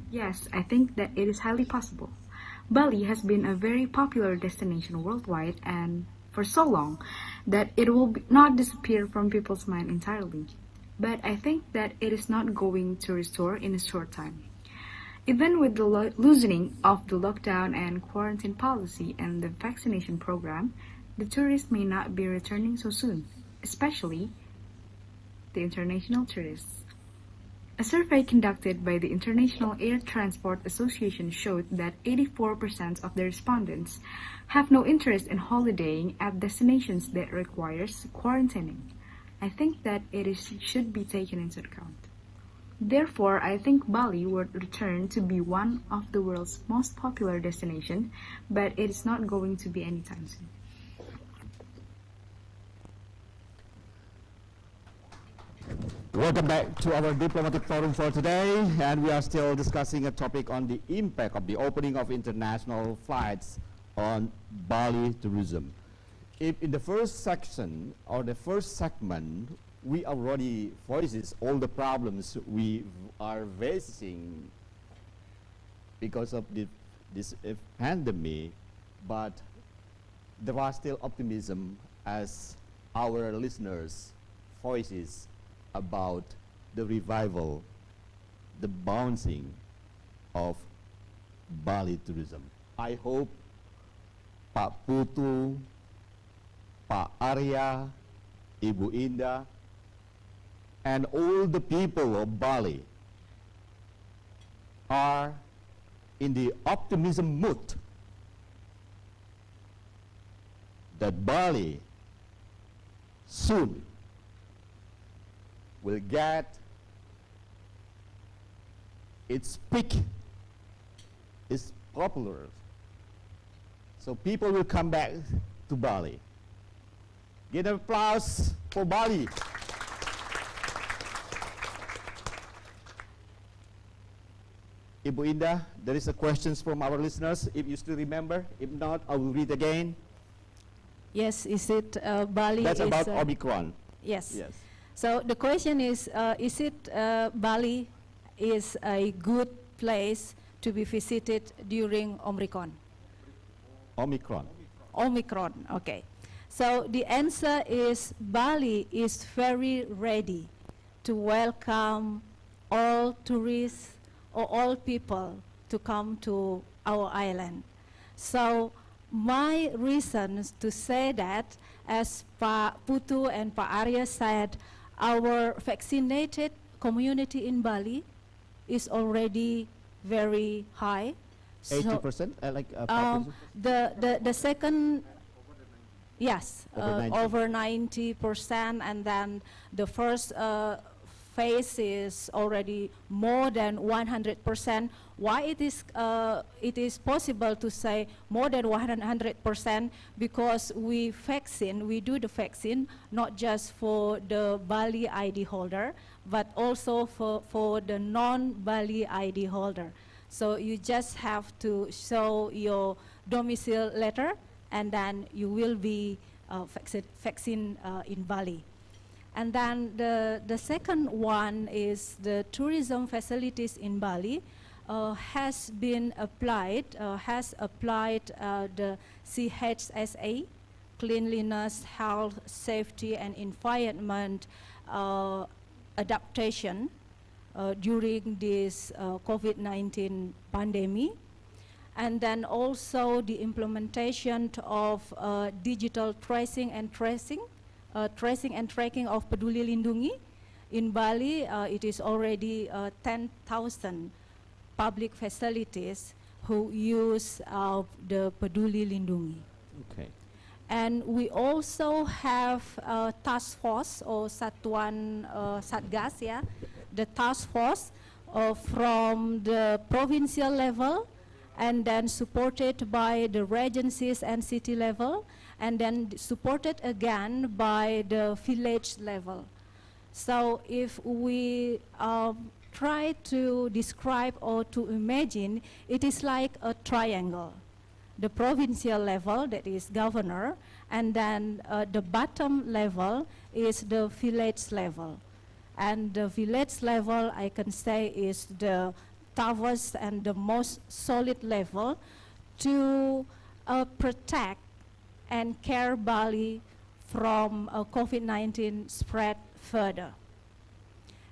Yes, I think that it is highly possible. Bali has been a very popular destination worldwide and for so long that it will not disappear from people's mind entirely. But I think that it is not going to restore in a short time. Even with the loosening of the lockdown and quarantine policy and the vaccination program, the tourists may not be returning so soon, especially the international tourists. A survey conducted by the International Air Transport Association showed that 84% of the respondents have no interest in holidaying at destinations that requires quarantining. I think that should be taken into account. Therefore, I think Bali would return to be one of the world's most popular destinations, but it is not going to be anytime soon. Welcome back to our diplomatic forum for today, and we are still discussing a topic on the impact of the opening of international flights on Bali tourism. If in the first section or the first segment, we already voices all the problems we are facing because of this pandemic, but there are still optimism as our listeners' voices about the revival, the bouncing of Bali tourism. I hope Pak Putu, Pak Arya, Ibu Indah, and all the people of Bali are in the optimism mood that Bali soon will get its peak, is popular. So people will come back to Bali. Give an applause for Bali. Ibu Indah, there is a questions from our listeners, if you still remember. If not, I will read again. Yes, is it Bali? That's about Omicron. Yes. Yes. So the question is it Bali is a good place to be visited during Omicron? Omicron. Omicron, okay. So the answer is Bali is very ready to welcome all tourists or all people to come to our island. So my reasons to say that, as Pak Putu and Pak Arya said, our vaccinated community in Bali is already very high. 80%, the second, yes, Over 90. over 90%, and then the first phase is already more than 100%. Why it is possible to say more than 100%? Because we do the vaccine not just for the Bali ID holder, but also for the non-Bali ID holder. So you just have to show your domicile letter, and then you will be vaccinated in Bali. And then the second one is the tourism facilities in Bali has applied the CHSA, cleanliness, health, safety, and environment adaptation during this COVID-19 pandemic. And then also the implementation of digital tracing and tracking of Peduli Lindungi. In Bali, it is already 10,000 public facilities who use the Peduli Lindungi. Okay. And we also have a task force or Satuan Satgas, yeah, the task force from the provincial level, and then supported by the regencies and city level, and then supported again by the village level. So if we try to describe or to imagine, it is like a triangle. The provincial level, that is governor, and then the bottom level is the village level. And the village level, I can say, is the toughest and the most solid level to protect and care Bali from COVID-19 spread further.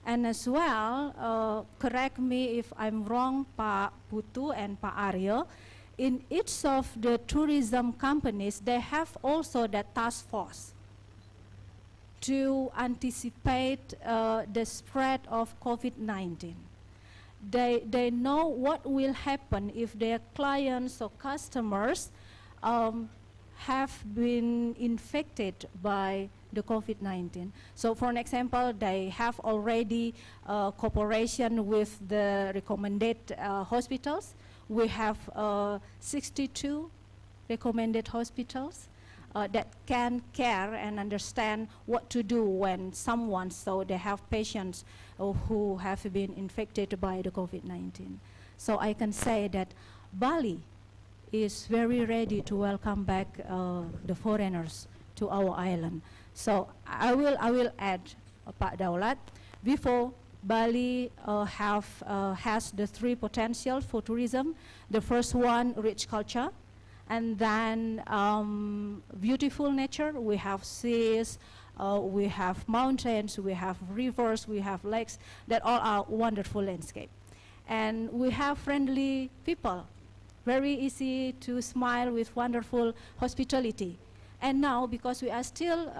And as well, correct me if I'm wrong, Pak Putu and Pak Aryo, in each of the tourism companies, they have also that task force to anticipate the spread of COVID-19. They know what will happen if their clients or customers have been infected by the COVID-19. So for an example, they have already cooperation with the recommended hospitals. We have 62 recommended hospitals that can care and understand what to do when someone, so they have patients who have been infected by the COVID-19. So I can say that Bali is very ready to welcome back the foreigners to our island. So I will add, Pak Daulat, before Bali has the three potentials for tourism. The first one, rich culture, and then beautiful nature. We have seas, we have mountains, we have rivers, we have lakes, that all are wonderful landscape. And we have friendly people, very easy to smile with wonderful hospitality. And now, because we are still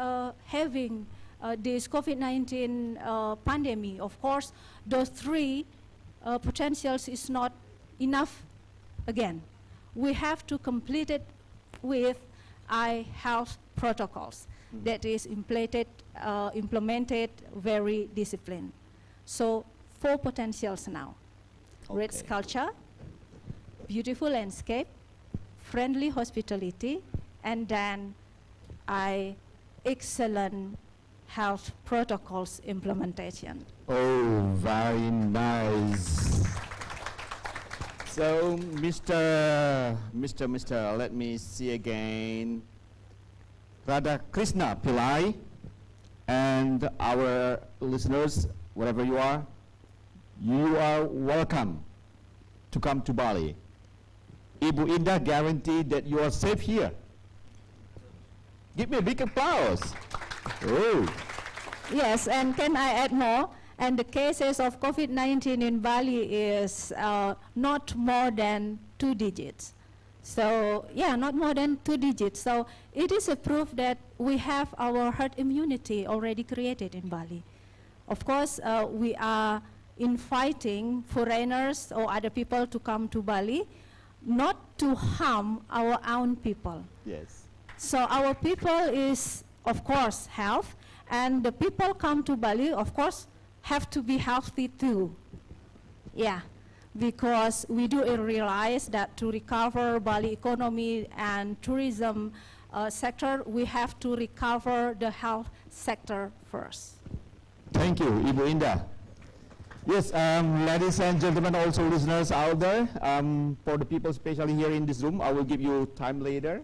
having this COVID-19 pandemic, of course, those three potentials is not enough again. We have to complete it with health protocols that is implemented very disciplined. So 4 potentials now. Okay. Rich culture, beautiful landscape, friendly hospitality, and then excellent health protocols implementation. Oh, very nice. So, Mr. Let me see again. Radha Krishna Pillai, and our listeners, wherever you are welcome to come to Bali. Ibu Indah guaranteed that you are safe here. Give me a big applause. Oh. Yes, and can I add more? And the cases of COVID-19 in Bali is not more than 2 digits. So, yeah, not more than 2 digits. So, it is a proof that we have our herd immunity already created in Bali. Of course, we are inviting foreigners or other people to come to Bali, not to harm our own people. Yes. So our people is, of course, health, and the people come to Bali, of course, have to be healthy too. Yeah, because we do realize that to recover Bali economy and tourism sector, we have to recover the health sector first. Thank you, Ibu Indah. Yes, ladies and gentlemen, also listeners out there, for the people especially here in this room, I will give you time later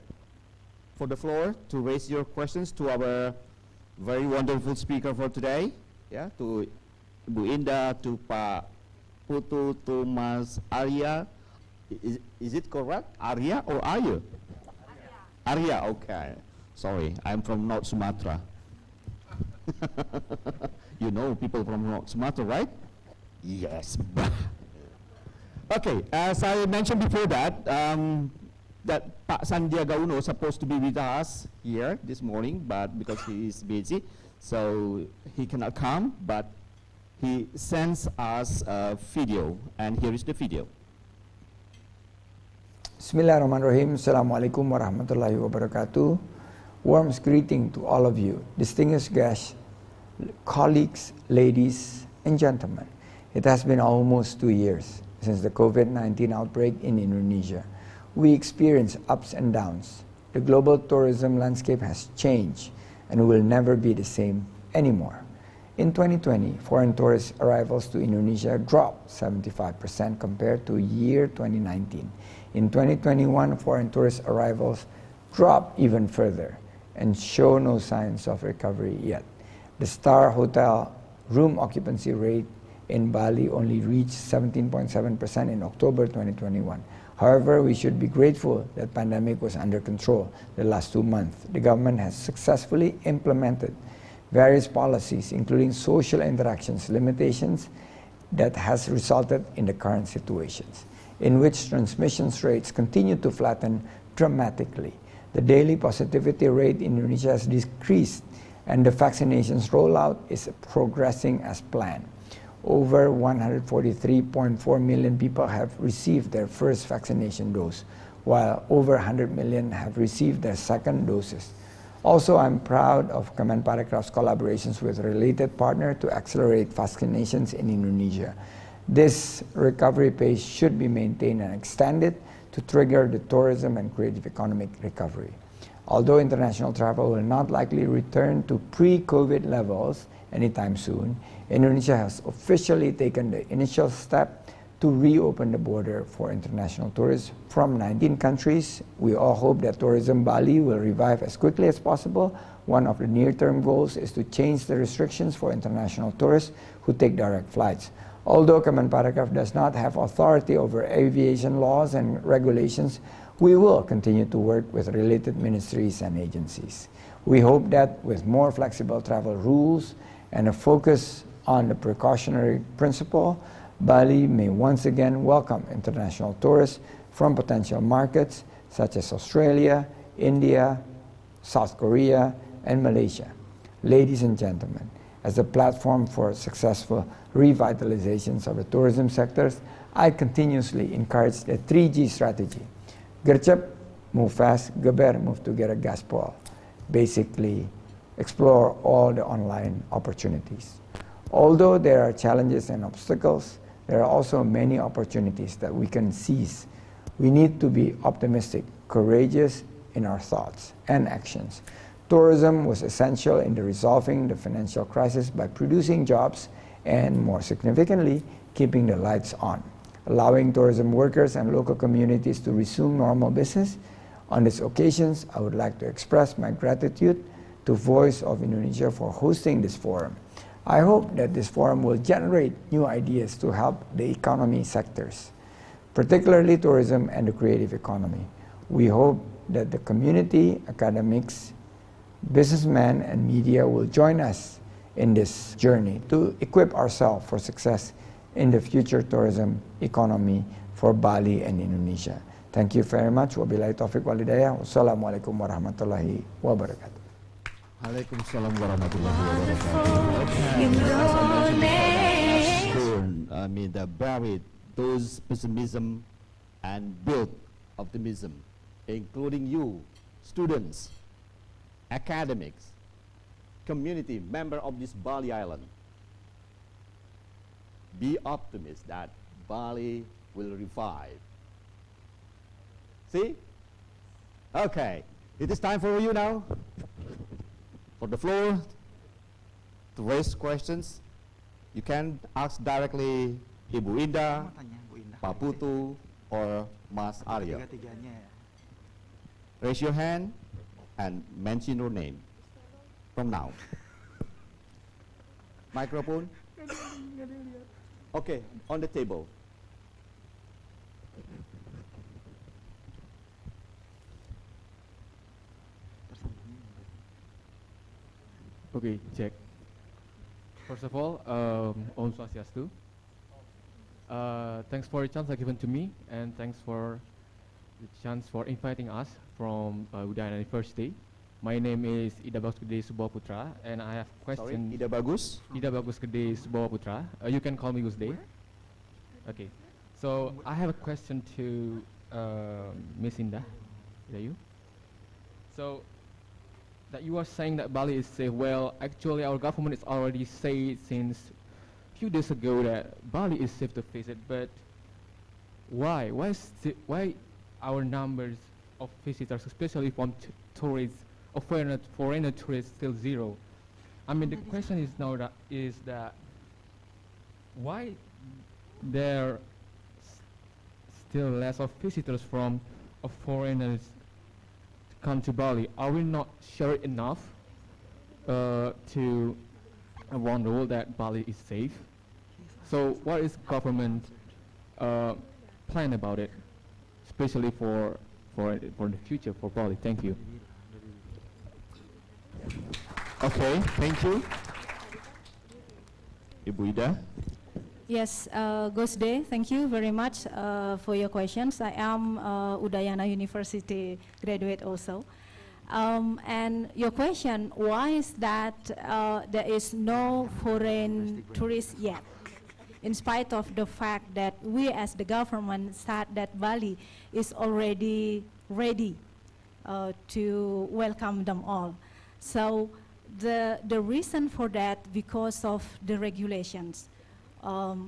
for the floor to raise your questions to our very wonderful speaker for today, yeah, to Ibu Indah, to Pak Putu, to Mas Arya. Is it correct? Arya or Arya? Arya, okay. Sorry, I'm from North Sumatra. You know people from North Sumatra, right? Yes. Okay, as I mentioned before that, that Pak Sandiaga Uno is supposed to be with us here this morning, but because he is busy, so he cannot come, but he sends us a video, and here is the video. Bismillahirrahmanirrahim. Assalamualaikum warahmatullahi wabarakatuh. Warm greeting to all of you, distinguished guests, colleagues, ladies and gentlemen. It has been almost 2 years since the COVID-19 outbreak in Indonesia. We experienced ups and downs. The global tourism landscape has changed and will never be the same anymore. In 2020, foreign tourist arrivals to Indonesia dropped 75% compared to year 2019. In 2021, foreign tourist arrivals dropped even further and show no signs of recovery yet. The Star Hotel room occupancy rate in Bali only reached 17.7% in October 2021. However, we should be grateful that the pandemic was under control the last 2 months. The government has successfully implemented various policies, including social interactions limitations, that has resulted in the current situations, in which transmission rates continue to flatten dramatically. The daily positivity rate in Indonesia has decreased, and the vaccinations rollout is progressing as planned. Over 143.4 million people have received their first vaccination dose, while over 100 million have received their second doses. Also, I'm proud of Kemenparekraf's collaborations with related partners to accelerate vaccinations in Indonesia. This recovery pace should be maintained and extended to trigger the tourism and creative economic recovery. Although international travel will not likely return to pre-COVID levels anytime soon, Indonesia has officially taken the initial step to reopen the border for international tourists from 19 countries. We all hope that tourism Bali will revive as quickly as possible. One of the near-term goals is to change the restrictions for international tourists who take direct flights. Although Kemenparekraf does not have authority over aviation laws and regulations, we will continue to work with related ministries and agencies. We hope that with more flexible travel rules and a focus on the precautionary principle, Bali may once again welcome international tourists from potential markets such as Australia, India, South Korea, and Malaysia. Ladies and gentlemen, as a platform for successful revitalizations of the tourism sectors, I continuously encourage the 3G strategy. Gercep, move fast, geber, move together, gaspol. Basically, explore all the online opportunities. Although there are challenges and obstacles, there are also many opportunities that we can seize. We need to be optimistic, courageous in our thoughts and actions. Tourism was essential in resolving the financial crisis by producing jobs and, more significantly, keeping the lights on, allowing tourism workers and local communities to resume normal business. On these occasions, I would like to express my gratitude to Voice of Indonesia for hosting this forum. I hope that this forum will generate new ideas to help the economy sectors, particularly tourism and the creative economy. We hope that the community, academics, businessmen, and media will join us in this journey to equip ourselves for success in the future tourism economy for Bali and Indonesia. Thank you very much. Wabillahi taufiq walhidayah. Wassalamualaikum warahmatullahi wabarakatuh. Waalaikumsalam warahmatullahi wabarakatuh. Okay, as I mentioned before, I mean, the buried those pessimism and build optimism, including you, students, academics, community member of this Bali island. Be optimistic that Bali will revive. See? Okay, it is time for you now, for the floor, to raise questions. You can ask directly Ibu Indah, Pak Putu, or Mas Aryo. Raise your hand and mention your name from now. Microphone. Okay, on the table. Okay, check. First of all, Om Swastiastu. Thanks for the chance given to me, and thanks for the chance for inviting us from Udayana University. My name is Ida Bagus Gede Subawa Putra, and I have question. Sorry, Ida Bagus? Ida Bagus Gede Subawa Putra. You can call me Gus Day. Okay. So I have a question to Miss Indah. Is that you? So that you are saying that Bali is safe. Well, actually, our government is already said since few days ago that Bali is safe to visit. But why? Why our numbers of visitors, especially from tourists, of foreigner tourists, still zero? I mean, the question is now that why there still less of visitors from foreigners to come to Bali? Are we not sure enough to warn the world that Bali is safe? So what is government plan about it, especially for the future for Bali? Thank you. Okay, thank you. Ibu Ida. Yes, Gus Day, thank you very much for your questions. I am Udayana University graduate also. And your question, why is that there is no foreign tourists yet? In spite of the fact that we as the government said that Bali is already ready to welcome them all. So the reason for that, because of the regulations.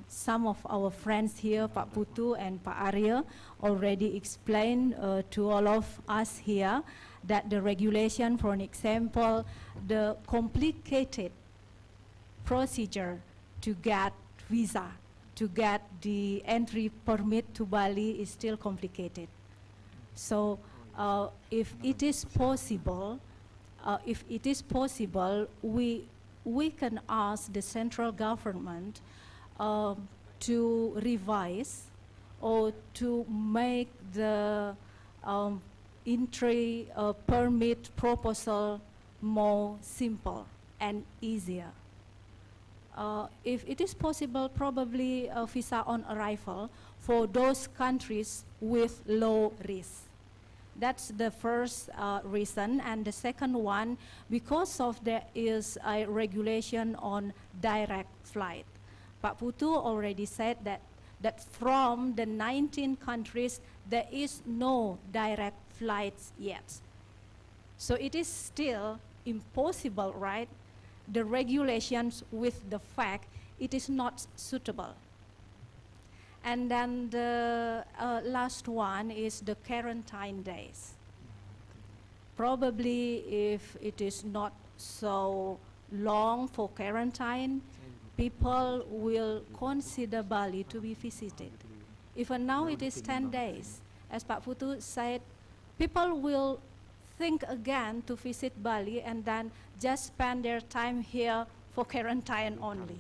Some of our friends here, Pak Putu and Pak Arya, already explained to all of us here that the regulation, for an example, the complicated procedure to get visa, to get the entry permit to Bali is still complicated. So if it is possible, we can ask the central government to revise or to make the entry permit proposal more simple and easier. If it is possible, probably a visa on arrival for those countries with low risk. That's the first reason. And the second one, because of there is a regulation on direct flight. Pak Putu already said that from the 19 countries, there is no direct flights yet. So it is still impossible, right? The regulations with the fact it is not suitable. And then the last one is the quarantine days. Probably if it is not so long for quarantine, people will consider Bali to be visited. Even now it is 10 days. As Pak Putu said, people will think again to visit Bali and then just spend their time here for quarantine only.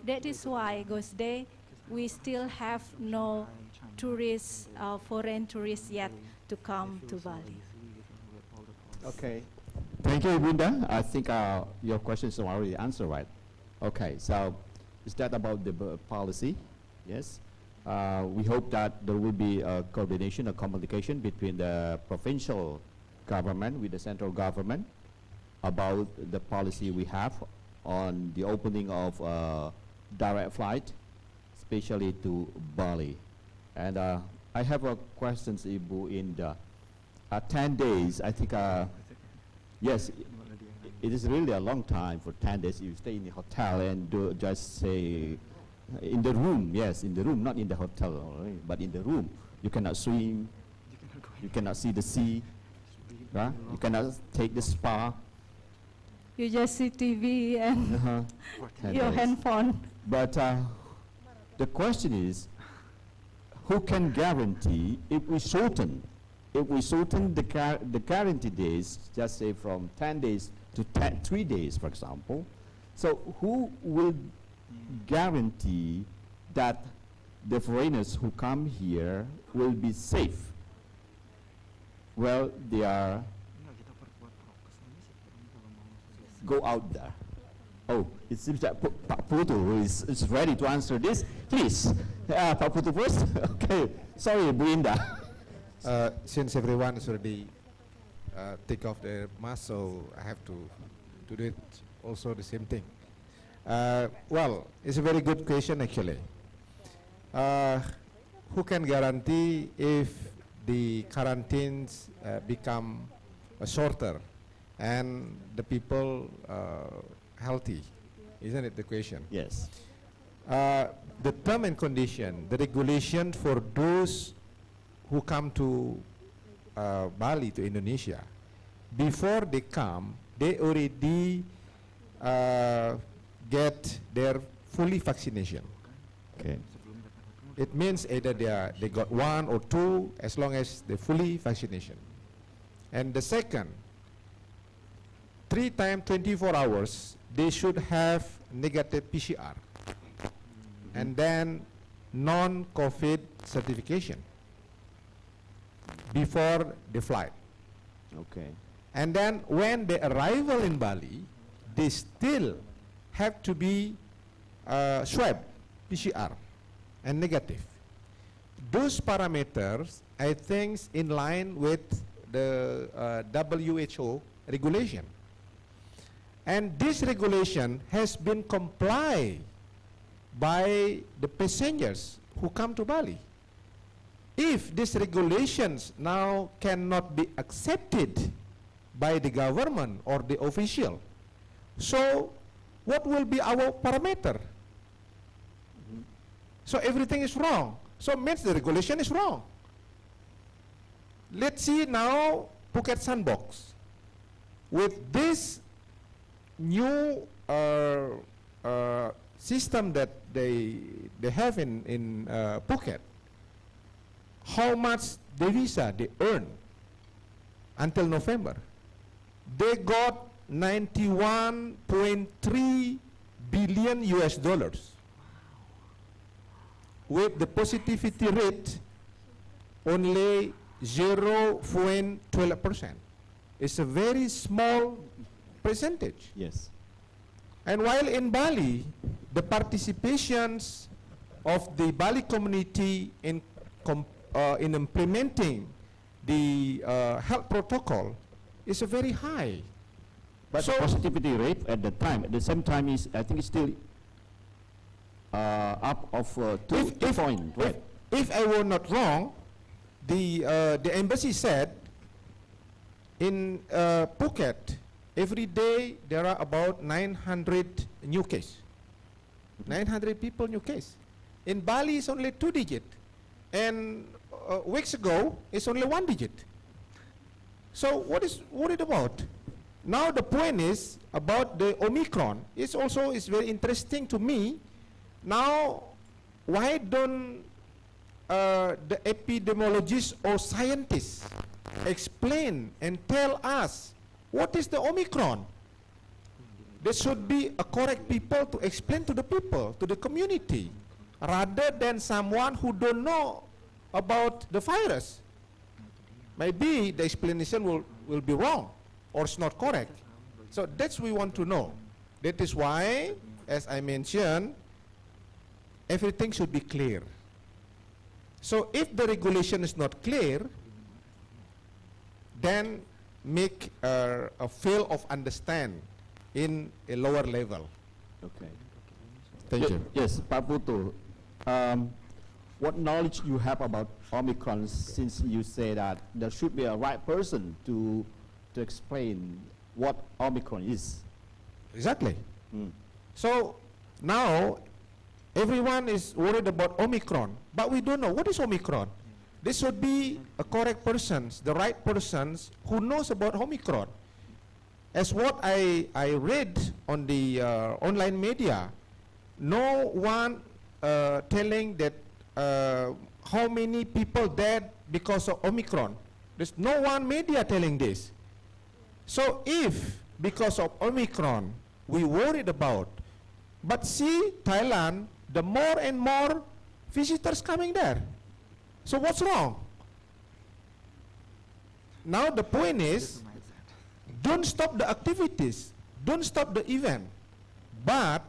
That is why, Gus Day, we still have no tourists, foreign tourists yet to come to Bali. Okay. Thank you, Bunda. I think your questions are already answered, right? Okay, so is that about the policy? Yes. We hope that there will be a coordination, a communication between the provincial government with the central government about the policy we have on the opening of direct flight, especially to Bali. And I have a question, Ibu, in the 10 days, I think, yes, it is really a long time for 10 days. You stay in the hotel and do just say, in the room, yes, in the room, not in the hotel, right? But in the room. You cannot swim, you cannot see the sea, right? You cannot take the spa. You just see TV and your handphone. But the question is, who can guarantee if we shorten the guarantee days, just say from 10 days to 3 days, for example. So who will guarantee that the foreigners who come here will be safe? Well, they are go out there. Oh, it seems that Pak Putu is ready to answer this. Please, Pak Putu first. Okay, sorry, Bu Indah. Since everyone is already take off their mask, so I have to do it also the same thing. Well, it's a very good question actually. Who can guarantee if the quarantines become shorter and the people healthy? Isn't it the question? Yes. The term and condition, the regulation for those who come to Bali, to Indonesia, before they come, they already get their fully vaccination. Okay. It means either they got 1 or 2, as long as they fully vaccination. And the second, 3 times 24 hours, they should have negative PCR. And then non-COVID certification before the flight. Okay. And then when they arrival in Bali, they still have to be swab, PCR, and negative. Those parameters, I think, in line with the WHO regulation. And this regulation has been complied by the passengers who come to Bali. If these regulations now cannot be accepted by the government or the official, so what will be our parameter? So everything is wrong. So means the regulation is wrong. Let's see now Phuket Sandbox. With this new system that they have in Phuket, how much devisa they earn until November? They got 91.3 billion US dollars. With the positivity rate only 0.12%. It's a very small percentage. Yes. And while in Bali, the participations of the Bali community in implementing the health protocol is a very high. But so the positivity rate at the time, at the same time, is I think it's still up of 2 points. Right? If I were not wrong, the embassy said in Phuket, every day there are about 900 new cases. 900 people new case. In Bali, it's only 2 digit. And weeks ago, it's only 1 digit. So what is it about? Now the point is about the Omicron. It's also very interesting to me. Now, why don't the epidemiologists or scientists explain and tell us what is the Omicron? There should be a correct people to explain to the people, to the community, rather than someone who don't know about the virus. Maybe the explanation will be wrong or it's not correct. So that's what we want to know. That is why, as I mentioned, everything should be clear. So if the regulation is not clear, then make a fail of understand in a lower level. Okay. Thank you. Yes, Pak Putu. What knowledge you have about Omicron, since you say that there should be a right person to explain what Omicron is? Exactly. So now everyone is worried about Omicron, but we don't know what is Omicron. There should be a correct persons, the right persons who knows about Omicron. As what I read on the online media, no one telling that how many people died because of Omicron. There's no one media telling this. So if because of Omicron we worried about, but see Thailand, the more and more visitors coming there. So what's wrong? Now the point is, don't stop the activities, don't stop the event, but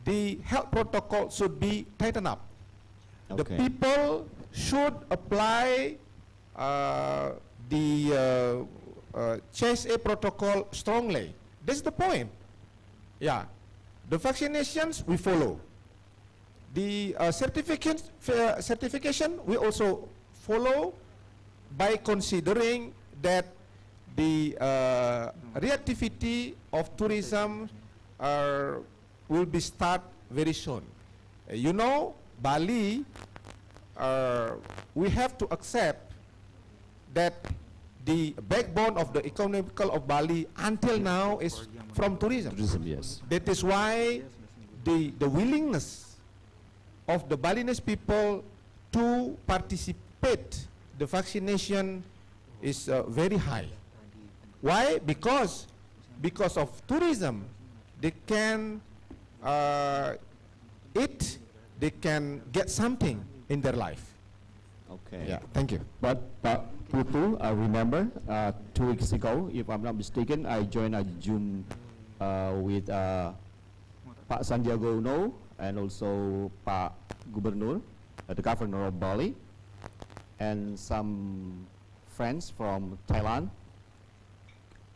the health protocol should be tightened up. The people should apply the CSA protocol strongly. That's the point. Yeah, the vaccinations we follow. The certification we also follow by considering that the reactivity of tourism will be start very soon. You know, Bali, we have to accept that the backbone of the economical of Bali until now is from tourism. Yes. That is why the willingness of the Balinese people to participate the vaccination is very high. Why? Because of tourism, they can eat, they can get something in their life. Okay. Yeah, thank you. But Putu, I remember 2 weeks ago, if I'm not mistaken, I joined a Zoom with Pak Sandiaga Uno and also Pak Gubernur, the governor of Bali, and some friends from Thailand.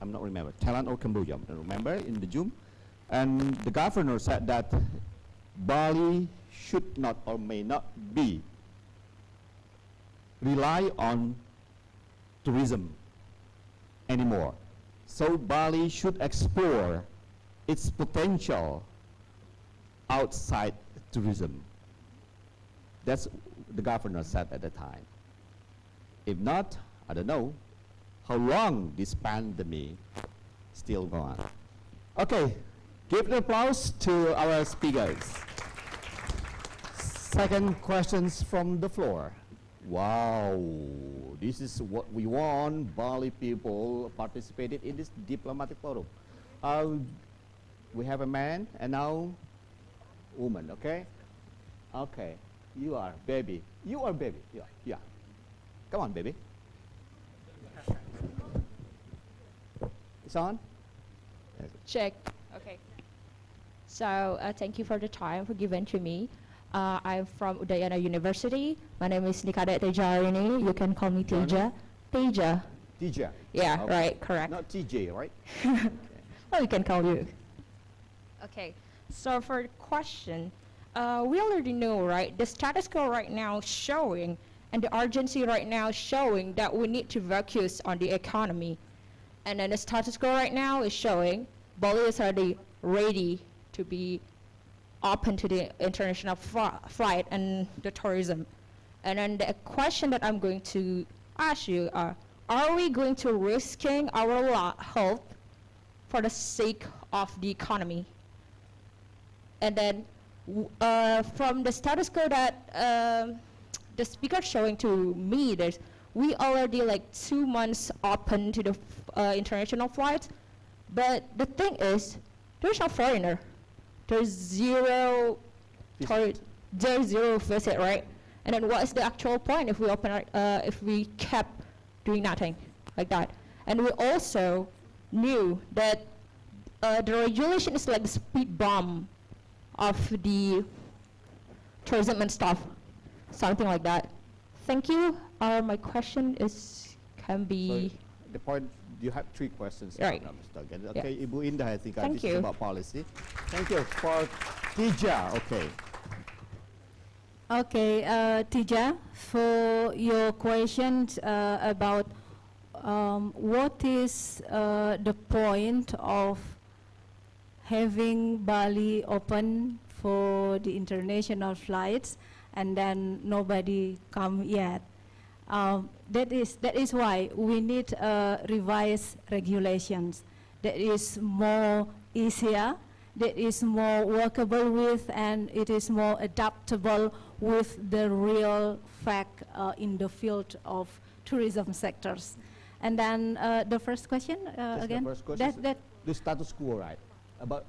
I'm not remember, Thailand or Cambodia, I don't remember, in the Zoom. And the governor said that Bali should not or may not be rely on tourism anymore. So Bali should explore its potential outside tourism. That's the governor said at the time. If not, I don't know how long this pandemic still go on. Okay, give an applause to our speakers. Second questions from the floor. Wow, this is what we want. Bali people participated in this diplomatic forum. We have a man and now woman, okay? Okay, you are baby. You are baby, yeah. Come on, baby. It's on? Check. Okay. So thank you for the time for given to me. I'm from Udayana University. My name is Nikada Tejarini. You can call me Teja. Teja. Teja. Yeah, okay. right, correct. Not TJ, right? Well, we can call you. Okay, so for the question, we already know, right? The status quo right now showing, and the urgency right now showing that we need to focus on the economy. And then the status quo right now is showing Bali is already ready to be open to the international flight and the tourism. And then the question that I'm going to ask you are we going to risking our health for the sake of the economy? And then from the status quo that the speaker showing to me, there's we already like 2 months open to the international flights, but the thing is, there's no foreigner. There's zero visit, right? And then what is the actual point if we open if we kept doing nothing like that? And we also knew that the regulation is like the speed bomb of the tourism and stuff, something like that. Thank you. My question is can be. So the point you have 3 questions. Right. Okay, Yeah. Ibu Indah, I think Thank this is you. about policy. Thank you. For Tija, okay. Okay, Tija, for your questions about what is the point of having Bali open for the international flights and then nobody come yet. That is why we need revised regulations that is more easier, that is more workable with, and it is more adaptable with the real fact in the field of tourism sectors. And then the first question again. The first question the status quo, right? About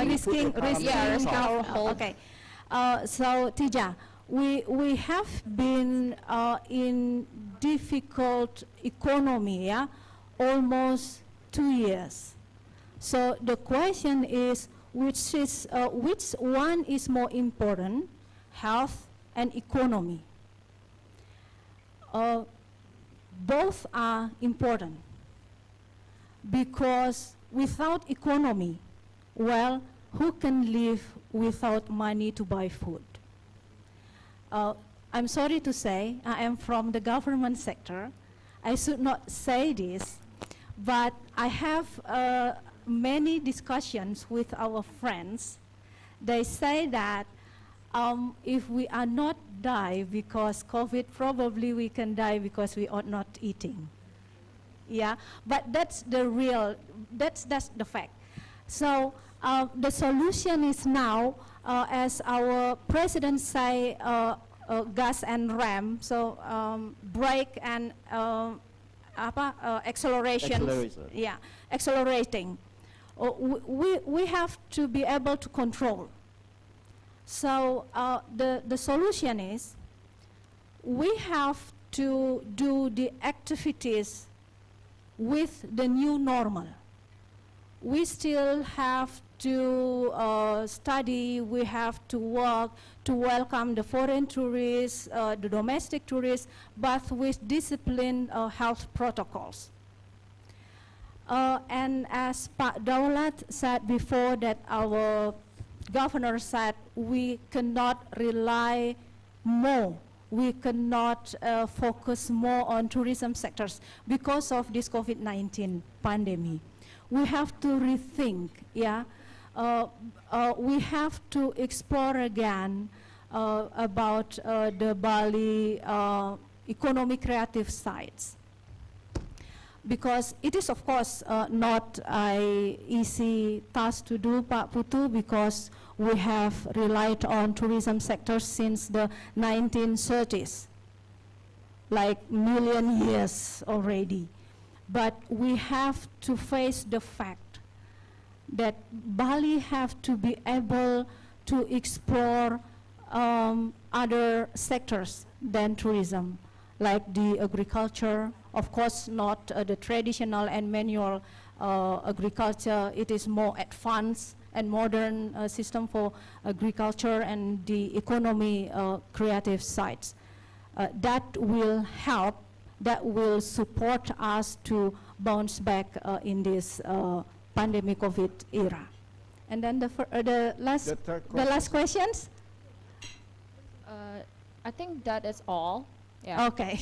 risking our hold. Okay. So Tija, we have been in difficult economy, yeah, almost 2 years. So the question is, which one is more important, health and economy? Both are important, because without economy, well, who can live without money to buy food? I'm sorry to say, I am from the government sector. I should not say this, but I have many discussions with our friends. They say that if we are not die because COVID, probably we can die because we are not eating. Yeah, but that's the real, that's the fact. So the solution is now, as our president say, gas and ram, so brake and acceleration. Yeah, accelerating. We have to be able to control. So the solution is, we have to do the activities with the new normal. We still have to study, we have to work to welcome the foreign tourists, the domestic tourists, but with disciplined health protocols. And as Pak Daulat said before, that our governor said, we cannot rely more, we cannot focus more on tourism sectors because of this COVID-19 pandemic. We have to rethink, yeah. We have to explore again about the Bali economic creative sites. Because it is, of course, not an easy task to do, Pak Putu, because we have relied on tourism sectors since the 1930s, like million years already. But we have to face the fact that Bali have to be able to explore other sectors than tourism, like the agriculture. Of course, not the traditional and manual agriculture. It is more advanced and modern system for agriculture and the economy creative sites. That will help, that will support us to bounce back in this pandemic COVID era. And then the last questions? I think that is all. Yeah. Okay.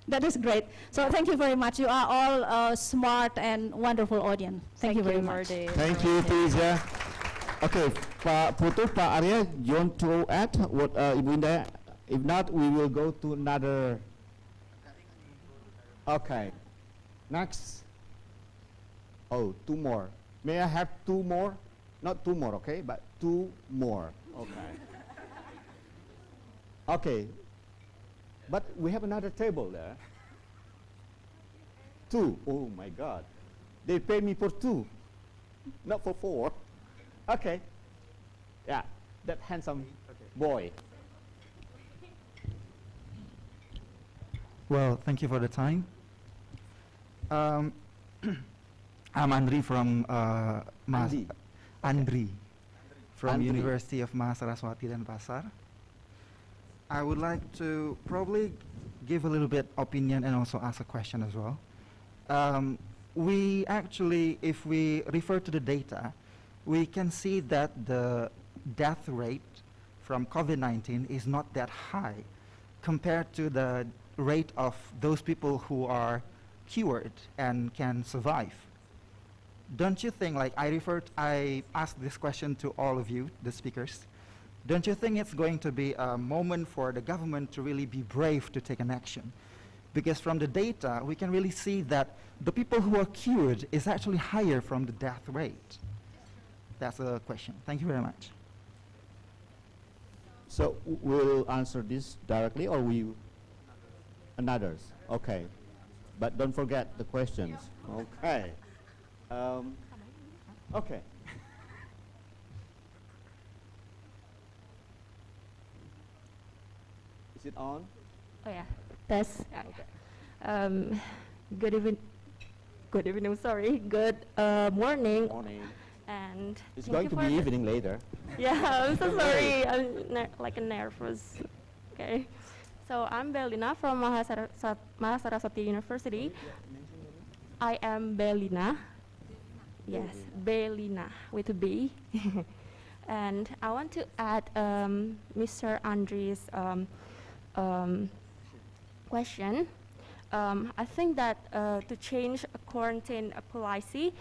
That is great. So thank you very much. You are all smart and wonderful audience. Thank you very much. Thank you, Tija. Okay, Pak Putu, Pak Arya, you want to add what Ibu Indah? If not, we will go to another. Okay. Next. Oh, 2 more. May I have 2 more? Not 2 more, okay, but 2 more. Okay. Okay. But we have another table there. 2. Oh my God. They pay me for 2, not for 4. Okay. Yeah, that handsome boy. Well, thank you for the time. I'm Andri from Andri from Andri. University of Makassar, Denpasar. I would like to probably give a little bit opinion and also ask a question as well. We actually, if we refer to the data, we can see that the death rate from COVID-19 is not that high compared to the rate of those people who are cured and can survive. Don't you think, like I asked this question to all of you, the speakers, don't you think it's going to be a moment for the government to really be brave to take an action? Because from the data, we can really see that the people who are cured is actually higher from the death rate. That's a question. Thank you very much. So we'll answer this directly, or others? Okay. But don't forget the questions. Okay. Okay. Is it on? Oh yeah, that's good evening. Good evening. Sorry. Good morning. Morning. And It's going to be evening later. Yeah, I'm so sorry. I'm like nervous. Okay. So I'm Belina from Makassar University. I am Belina. Yes, Belina with a B. And I want to add Mr. Andre's question. I think that to change a quarantine policy,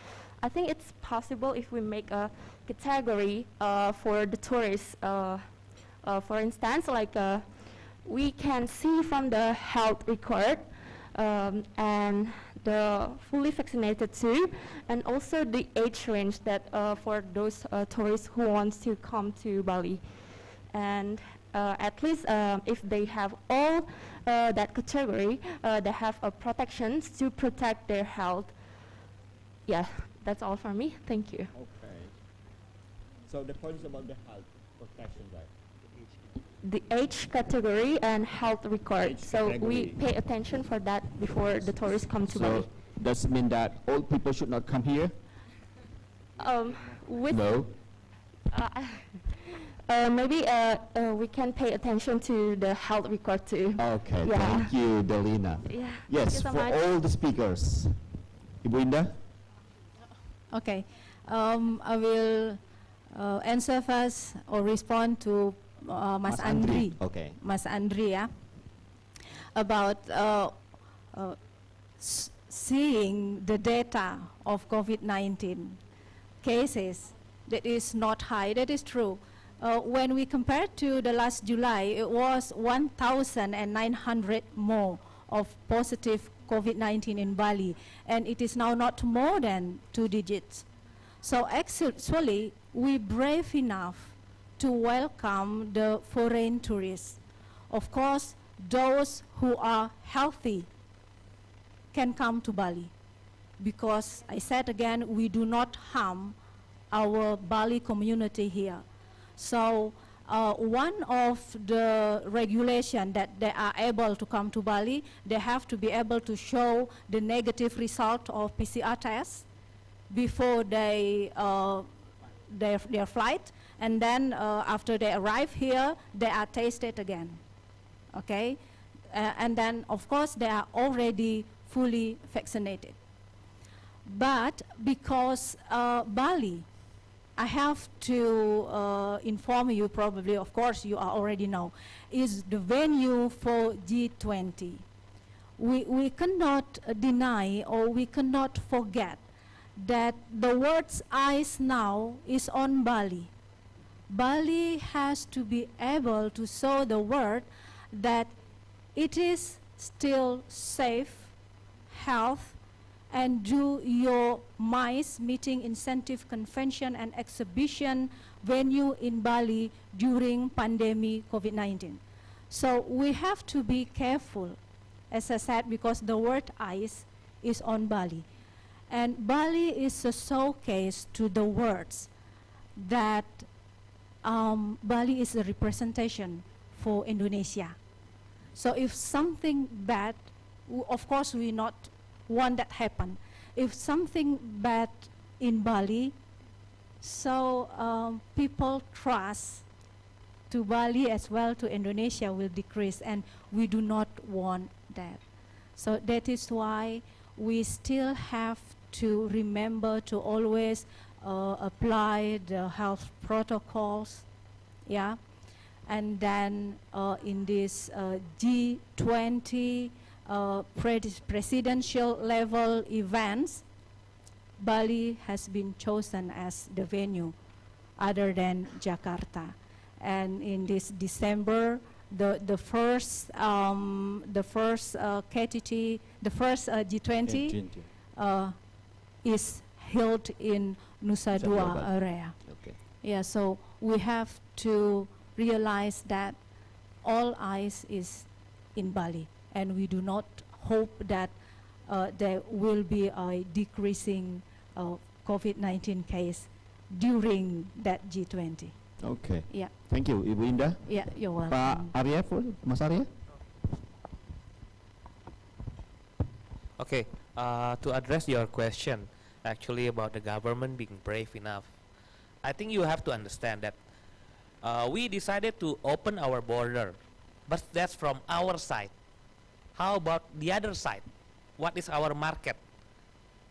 I think it's possible if we make a category for the tourists. For instance, like we can see from the health record and the fully vaccinated too, and also the age range that for those tourists who want to come to Bali. And at least if they have all that category, they have protections to protect their health. Yeah, that's all for me. Thank you. Okay. So the point is about the health protection, right? The age category and health record. So we pay attention for that before the tourists come to Bali. Does it mean that old people should not come here? No. Maybe we can pay attention to the health record too. Okay, yeah. Thank you, Delina. Yeah. Yes, Thank you so for much. all the speakers. Ibu Indah? Okay, I will answer first or respond to Mas Andri. Okay. Mas Andri, yeah, about seeing the data of COVID-19 cases that is not high. That is true. When we compare to the last July, it was 1,900 more of positive COVID-19 in Bali, and it is now not more than 2 digits. So actually, we brave enough to welcome the foreign tourists. Of course, those who are healthy can come to Bali, because I said again, we do not harm our Bali community here. So one of the regulation that they are able to come to Bali, they have to be able to show the negative result of PCR test before they their flight, and then after they arrive here, they are tested again. Okay, and then of course they are already fully vaccinated. But because Bali, I have to inform you, probably, of course you already know, is the venue for G20. We cannot deny, or we cannot forget that the world's eyes now is on Bali. Bali has to be able to show the world that it is still safe, health, and do your MICE, Meeting Incentive Convention and Exhibition venue in Bali during pandemic COVID-19. So we have to be careful, as I said, because the world eyes is on Bali. And Bali is a showcase to the world that Bali is a representation for Indonesia. So if something bad, of course we not want that happen. If something bad in Bali, so people trust to Bali as well to Indonesia will decrease, and we do not want that. So that is why we still have to remember to always apply the health protocols, yeah. And then in this G20 presidential level events, Bali has been chosen as the venue other than Jakarta. And in this December, the first KTT, the first G20 is held in Nusa Dua area. Okay. Yeah, so we have to realize that all eyes is in Bali, and we do not hope that there will be a decreasing COVID-19 case during that G20. Okay. Yeah. Thank you, Ibu Indah. Yeah, you're welcome. Pak Arya, Mas Arya. Okay, to address your question, actually about the government being brave enough, I think you have to understand that we decided to open our border, but that's from our side. How about the other side? What is our market?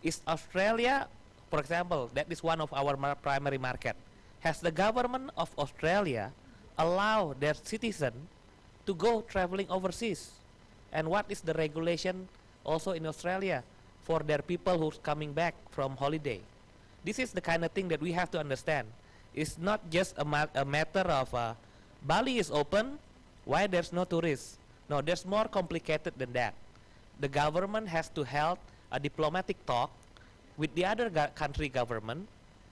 Is Australia, for example, that is one of our primary market. Has the government of Australia allowed their citizen to go traveling overseas? And what is the regulation also in Australia for their people who's coming back from holiday? This is the kind of thing that we have to understand. It's not just a matter of Bali is open, why there's no tourists? No, there's more complicated than that. The government has to hold a diplomatic talk with the other country government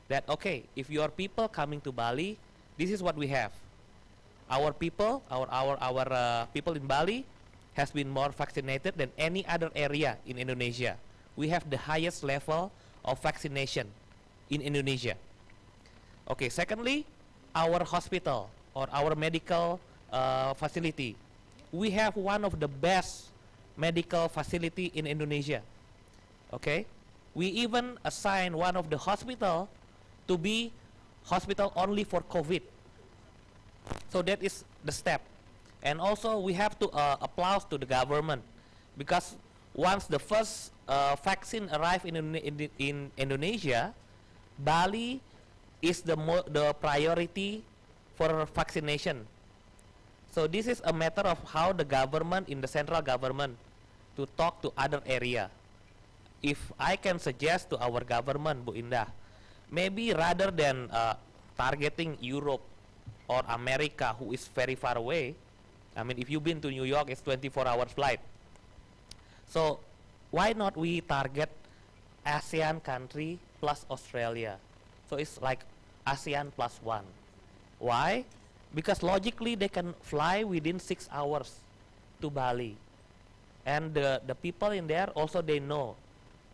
that, okay, if your people coming to Bali, this is what we have. Our people, our people in Bali has been more vaccinated than any other area in Indonesia. We have the highest level of vaccination in Indonesia. Okay, secondly, our hospital or our medical facility. We have one of the best medical facility in Indonesia. Okay, we even assign one of the hospital to be hospital only for COVID. So that is the step. And also we have to applause to the government, because once the first vaccine arrived in Indonesia, Bali is the priority for vaccination. So this is a matter of how the government, in the central government, to talk to other area. If I can suggest to our government, Bu Indah, maybe rather than targeting Europe or America, who is very far away, I mean, if you've been to New York, it's 24-hour flight. So why not we target ASEAN country plus Australia? So it's like ASEAN +1. Why? Because logically they can fly within 6 hours to Bali. And the people in there also, they know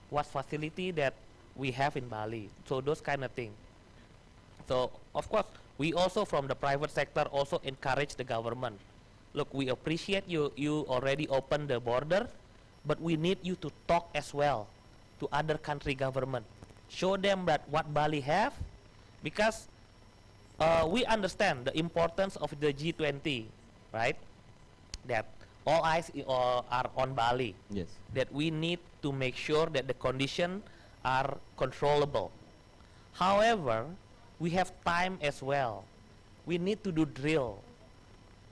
what facility that we have in Bali. So those kind of things. So of course, we also from the private sector also encourage the government. Look, we appreciate you already opened the border, but we need you to talk as well to other country government. Show them that what Bali have, because we understand the importance of the G20, right? That all eyes are on Bali. Yes. That we need to make sure that the conditions are controllable. However, we have time as well. We need to do drill.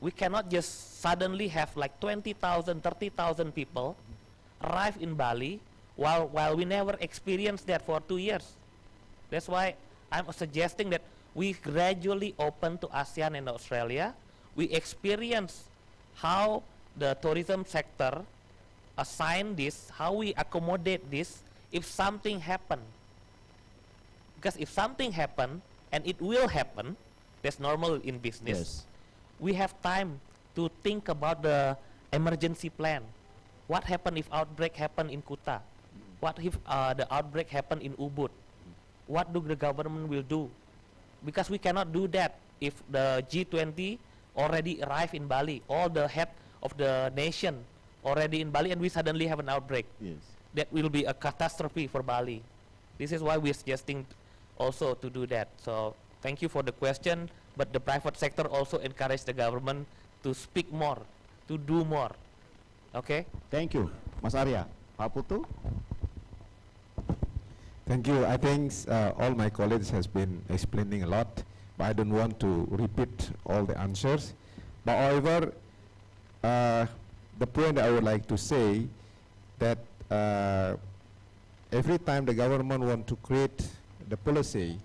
We cannot just suddenly have like 20,000, 30,000 people arrive in Bali while we never experienced that for 2 years. That's why I'm suggesting that we gradually open to ASEAN and Australia. We experience how the tourism sector assign this, how we accommodate this if something happen. Because if something happen, and it will happen, that's normal in business. Yes. We have time to think about the emergency plan. What happen if outbreak happen in Kuta? What if the outbreak happen in Ubud? What do the government will do? Because we cannot do that if the G20 already arrived in Bali, all the head of the nation already in Bali, and we suddenly have an outbreak. Yes. That will be a catastrophe for Bali. This is why we're suggesting also to do that. So thank you for the question, but but the private sector also encourage the government to speak more, to do more. Okay? Thank you. Mas Arya, Pak Putu? Thank you. I think all my colleagues has been explaining a lot, but I don't want to repeat all the answers. But however, the point I would like to say that every time the government want to create the policy,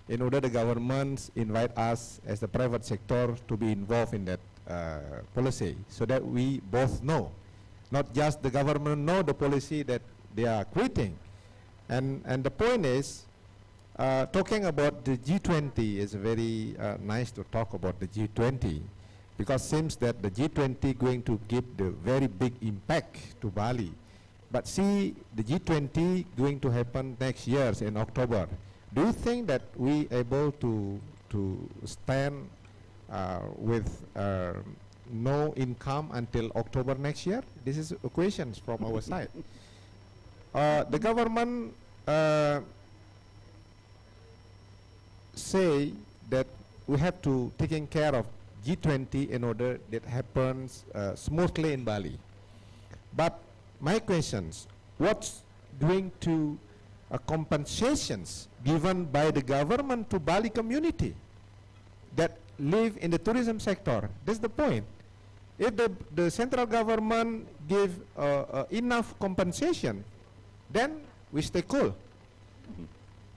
in order the government invite us as the private sector to be involved in that policy, so that we both know, not just the government know the policy that they are creating. And the point is, talking about the G20 is very nice to talk about the G20, because it seems that the G20 going to give the very big impact to Bali. But see, the G20 going to happen next year in October. Do you think that we able to stand with no income until October next year? This is a question from our side. The government say that we have to taking care of G20 in order that happens smoothly in Bali. But my questions, what's going to compensations given by the government to Bali community that live in the tourism sector? That's the point. If the central government give enough compensation, then we stay cool.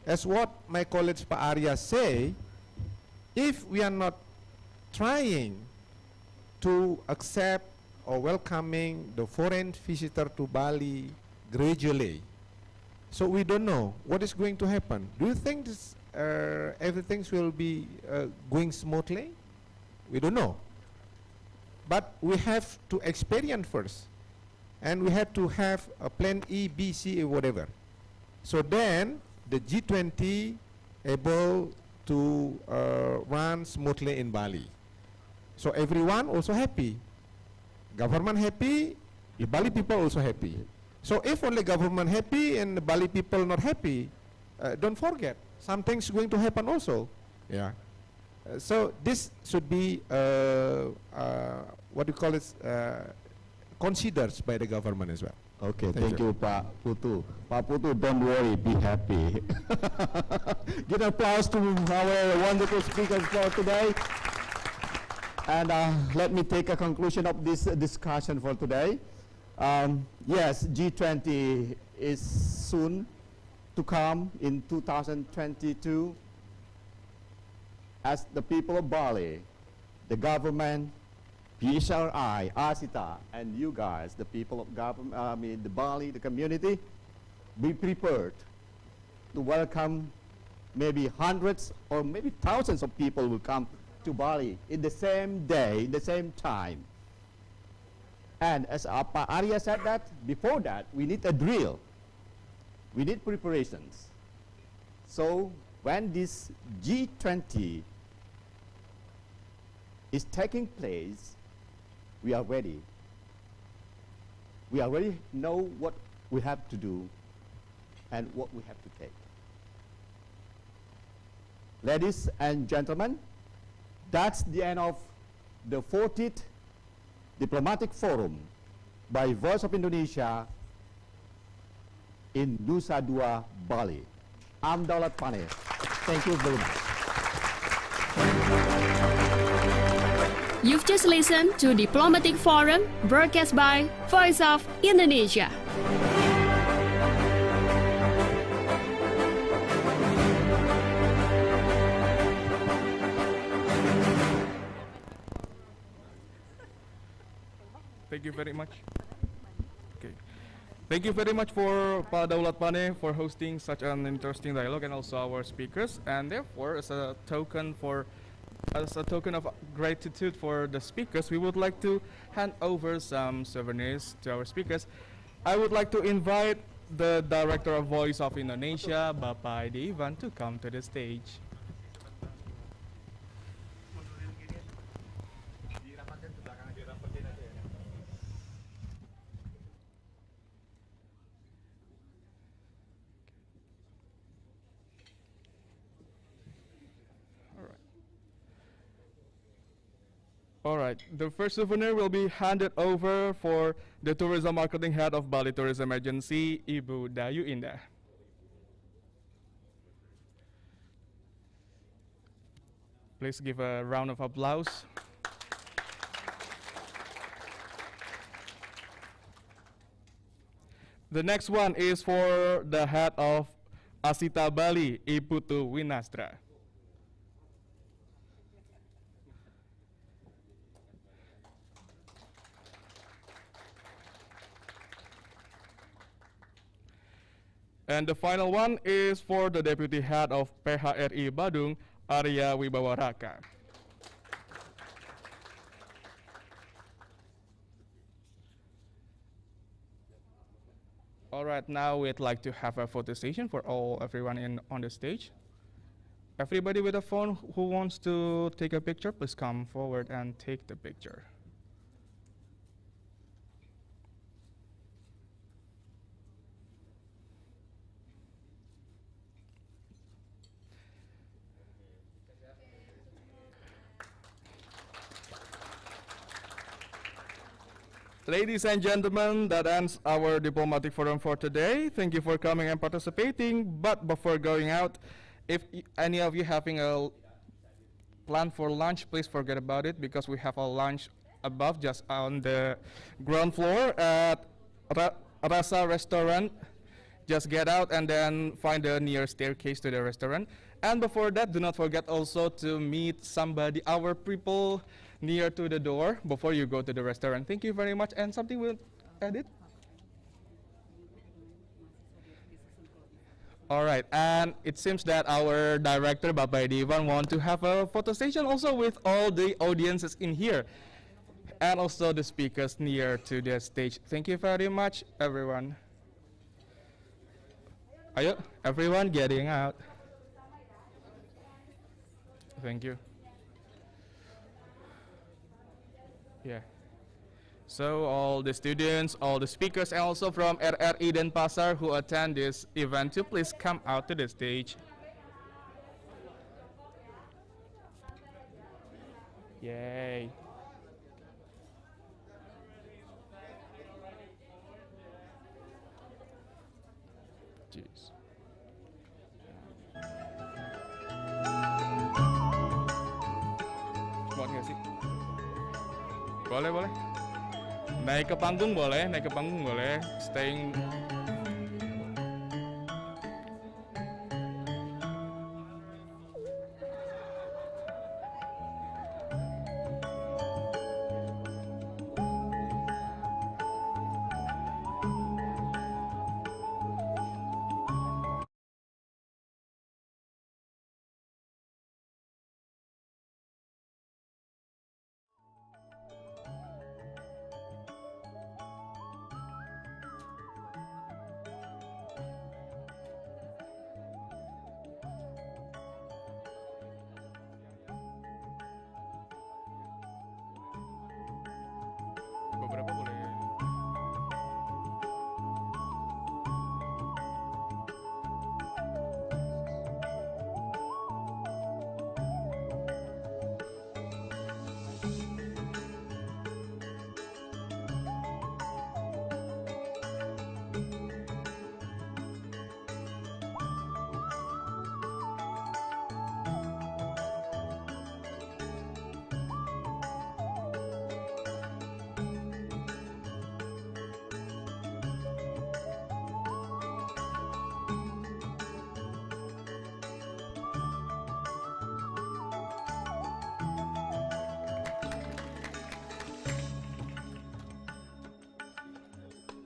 As what my colleague Pak Arya say, if we are not trying to accept or welcoming the foreign visitor to Bali gradually, so we don't know what is going to happen. Do you think this, everything will be going smoothly? We don't know. But we have to experience first. And we have to have a plan E, B, C, or whatever. So then the G20 able to run smoothly in Bali. So everyone also happy. Government happy, the Bali people also happy. So if only government happy and the Bali people not happy, don't forget, something's going to happen also. Yeah. So this should be, what do you call it, considered by the government as well. Okay, thank you, Pak Putu. Pak Putu, don't worry, be happy. Give an applause to our wonderful speakers for today. And let me take a conclusion of this discussion for today. Yes, G20 is soon to come in 2022. As the people of Bali, the government, RRI, ASITA, and you guys, the people of government, the Bali, the community, be prepared to welcome maybe hundreds or maybe thousands of people will come to Bali in the same day, in the same time. And as Pak Arya said that, before that, we need a drill. We need preparations. So when this G20 is taking place, we are ready. We already know what we have to do and what we have to take. Ladies and gentlemen, that's the end of the 40th Diplomatic Forum by Voice of Indonesia in Nusa Dua, Bali. I'm Daulat Pane. Thank you very much. You've just listened to Diplomatic Forum broadcast by Voice of Indonesia. Thank you very much. Okay. Thank you very much for Pak Daulat Pane for hosting such an interesting dialogue, and also our speakers. And therefore, as a token of gratitude for the speakers, we would like to hand over some souvenirs to our speakers. I would like to invite the Director of Voice of Indonesia, Bapak Edi Ivan, to come to the stage. All right, the first souvenir will be handed over for the Tourism Marketing Head of Bali Tourism Agency, Ibu Dayu Indah. Please give a round of applause. The next one is for the head of Asita Bali, Ibu Tu Winastra. And the final one is for the Deputy Head of PHRI Badung, Arya Wibawaraka. All right, now we'd like to have a photo session for everyone on the stage. Everybody with a phone who wants to take a picture, please come forward and take the picture. Ladies and gentlemen, that ends our diplomatic forum for today. Thank you for coming and participating. But before going out, if any of you having a plan for lunch, please forget about it, because we have a lunch above, just on the ground floor at Rasa Restaurant. Just get out and then find the nearest staircase to the restaurant. And before that, do not forget also to meet somebody, our people, near to the door before you go to the restaurant. Thank you very much. And something we'll edit? All right, and it seems that our director, Bapak Ivan, want to have a photo session also with all the audiences in here and also the speakers near to the stage. Thank you very much, everyone. Ayo, everyone getting out. Thank you. Yeah. So all the students, all the speakers, and also from RRI Denpasar who attend this event, to please come out to the stage. Yay. Jeez. Muat nggak sih? Boleh, boleh. Naik ke panggung boleh, naik ke panggung boleh. Staying. Beberapa boleh.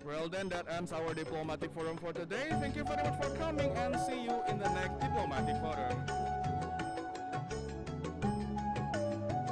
Well then, that ends our diplomatic forum for today. Thank you very much for coming, and see you